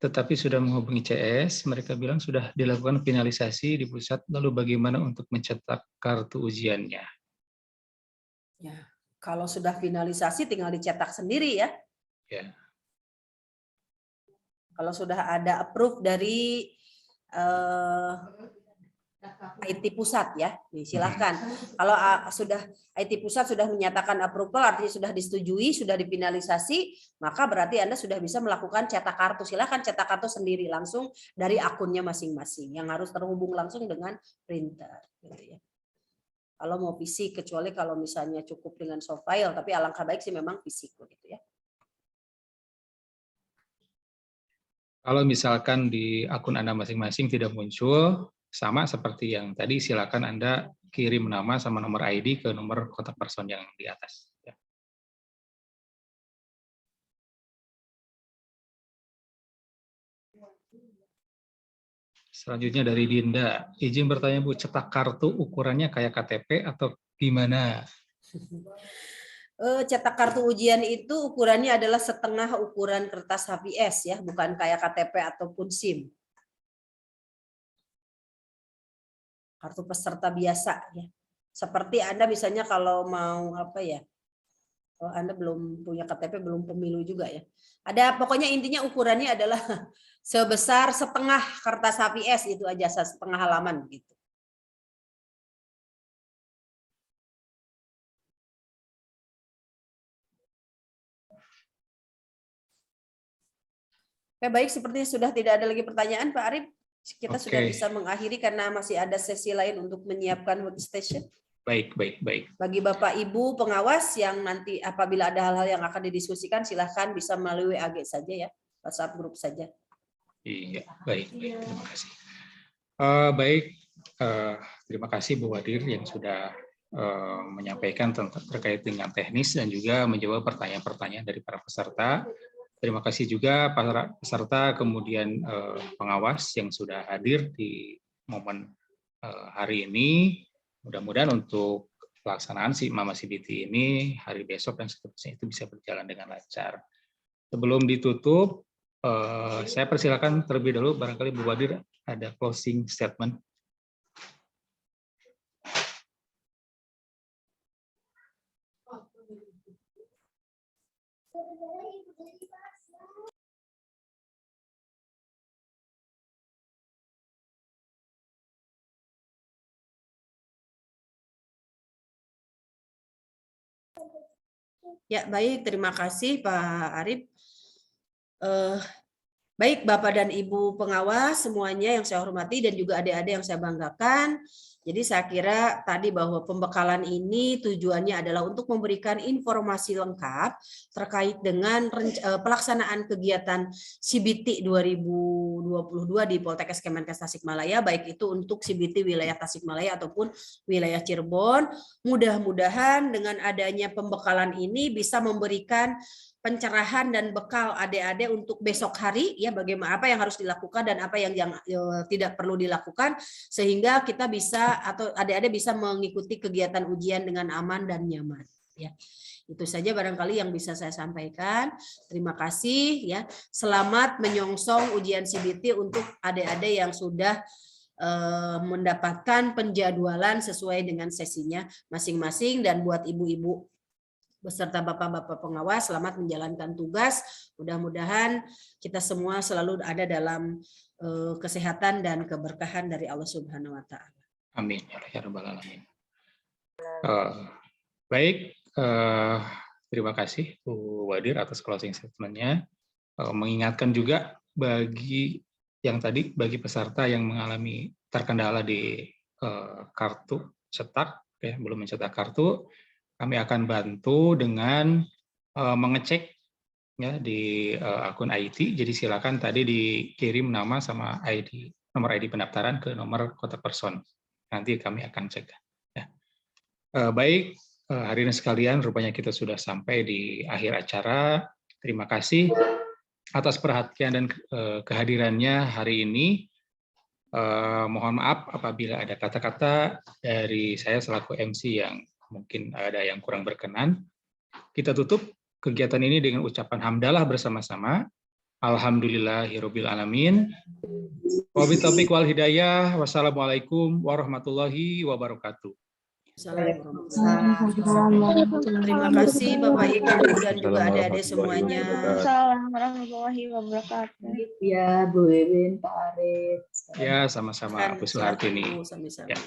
tetapi sudah menghubungi CS, mereka bilang sudah dilakukan finalisasi di pusat, lalu bagaimana untuk mencetak kartu ujiannya?
Ya, kalau sudah finalisasi tinggal dicetak sendiri ya.
Ya.
Kalau sudah ada approve dari IT pusat ya, silahkan. Kalau sudah IT pusat sudah menyatakan approval, artinya sudah disetujui, sudah difinalisasi, maka berarti Anda sudah bisa melakukan cetak kartu. Silahkan cetak kartu sendiri langsung dari akunnya masing-masing, yang harus terhubung langsung dengan printer. Gitu ya. Kalau mau fisik, kecuali kalau misalnya cukup dengan soft file, tapi alangkah baik sih memang fisik gitu ya.
Kalau misalkan di akun Anda masing-masing tidak muncul, sama seperti yang tadi, silakan Anda kirim nama sama nomor ID ke nomor kontak person yang di atas. Ya. Selanjutnya dari Dinda, izin bertanya Bu, cetak kartu ukurannya kayak KTP atau gimana?
Cetak kartu ujian itu ukurannya adalah setengah ukuran kertas HVS ya, bukan kayak KTP ataupun SIM. Kartu peserta biasa ya. Seperti Anda misalnya kalau mau apa ya? Kalau Anda belum punya KTP, belum pemilu juga ya. Ada pokoknya intinya ukurannya adalah sebesar setengah kertas HVS, itu aja, setengah halaman gitu. Oke, baik, sepertinya sudah tidak ada lagi pertanyaan Pak Arif. Kita sudah bisa mengakhiri karena masih ada sesi lain untuk menyiapkan workstation.
Baik.
Bagi Bapak Ibu pengawas yang nanti apabila ada hal-hal yang akan didiskusikan, silahkan bisa melalui WA saja ya, WhatsApp grup saja.
Iya, baik. Terima kasih. Terima kasih Bu Wadir yang sudah menyampaikan terkait dengan teknis dan juga menjawab pertanyaan-pertanyaan dari para peserta. Terima kasih juga para peserta, kemudian pengawas yang sudah hadir di momen hari ini. Mudah-mudahan untuk pelaksanaan Mama CBT ini hari besok dan seterusnya itu bisa berjalan dengan lancar. Sebelum ditutup, saya persilakan terlebih dahulu, barangkali Bu Wadir ada closing statement.
Ya, baik, terima kasih Pak Arif. Baik Bapak dan Ibu pengawas semuanya yang saya hormati dan juga adik-adik yang saya banggakan. Jadi saya kira tadi bahwa pembekalan ini tujuannya adalah untuk memberikan informasi lengkap terkait dengan pelaksanaan kegiatan CBT 2022 di Poltekkes Kemenkes Tasikmalaya, baik itu untuk CBT wilayah Tasikmalaya ataupun wilayah Cirebon. Mudah-mudahan dengan adanya pembekalan ini bisa memberikan pencerahan dan bekal adik-adik untuk besok hari ya, bagaimana apa yang harus dilakukan dan apa yang tidak perlu dilakukan, sehingga kita bisa atau adik-adik bisa mengikuti kegiatan ujian dengan aman dan nyaman ya. Itu saja barangkali yang bisa saya sampaikan. Terima kasih ya. Selamat menyongsong ujian CBT untuk adik-adik yang sudah mendapatkan penjadwalan sesuai dengan sesinya masing-masing, dan buat ibu-ibu beserta Bapak-Bapak pengawas selamat menjalankan tugas. Mudah-mudahan kita semua selalu ada dalam kesehatan dan keberkahan dari Allah Subhanahu wa taala.
Amin ya rabbal alamin. Baik, terima kasih Bu Wadir atas closing statement-nya. Mengingatkan juga bagi yang tadi, bagi peserta yang mengalami terkendala di kartu cetak, ya, belum mencetak kartu, kami akan bantu dengan mengecek ya di akun IT. Jadi silakan tadi dikirim nama sama ID, nomor ID pendaftaran ke nomor kontak person. Nanti kami akan cek. Ya. Baik, hadirin sekalian, rupanya kita sudah sampai di akhir acara. Terima kasih atas perhatian dan kehadirannya hari ini. Mohon maaf apabila ada kata-kata dari saya selaku MC yang mungkin ada yang kurang berkenan. Kita tutup kegiatan ini dengan ucapan hamdalah bersama-sama. Alhamdulillahirabbil alamin. Wabillahi taufiq wal hidayah. Wassalamualaikum warahmatullahi wabarakatuh.
Terima kasih Bapak Ibu dan juga adik-adik semuanya.
Assalamualaikum warahmatullahi wabarakatuh.
Ya, Bu Ewin, Pak Arif.
Ya, sama-sama Bu Suhartini.
Sami-sami.
Ya.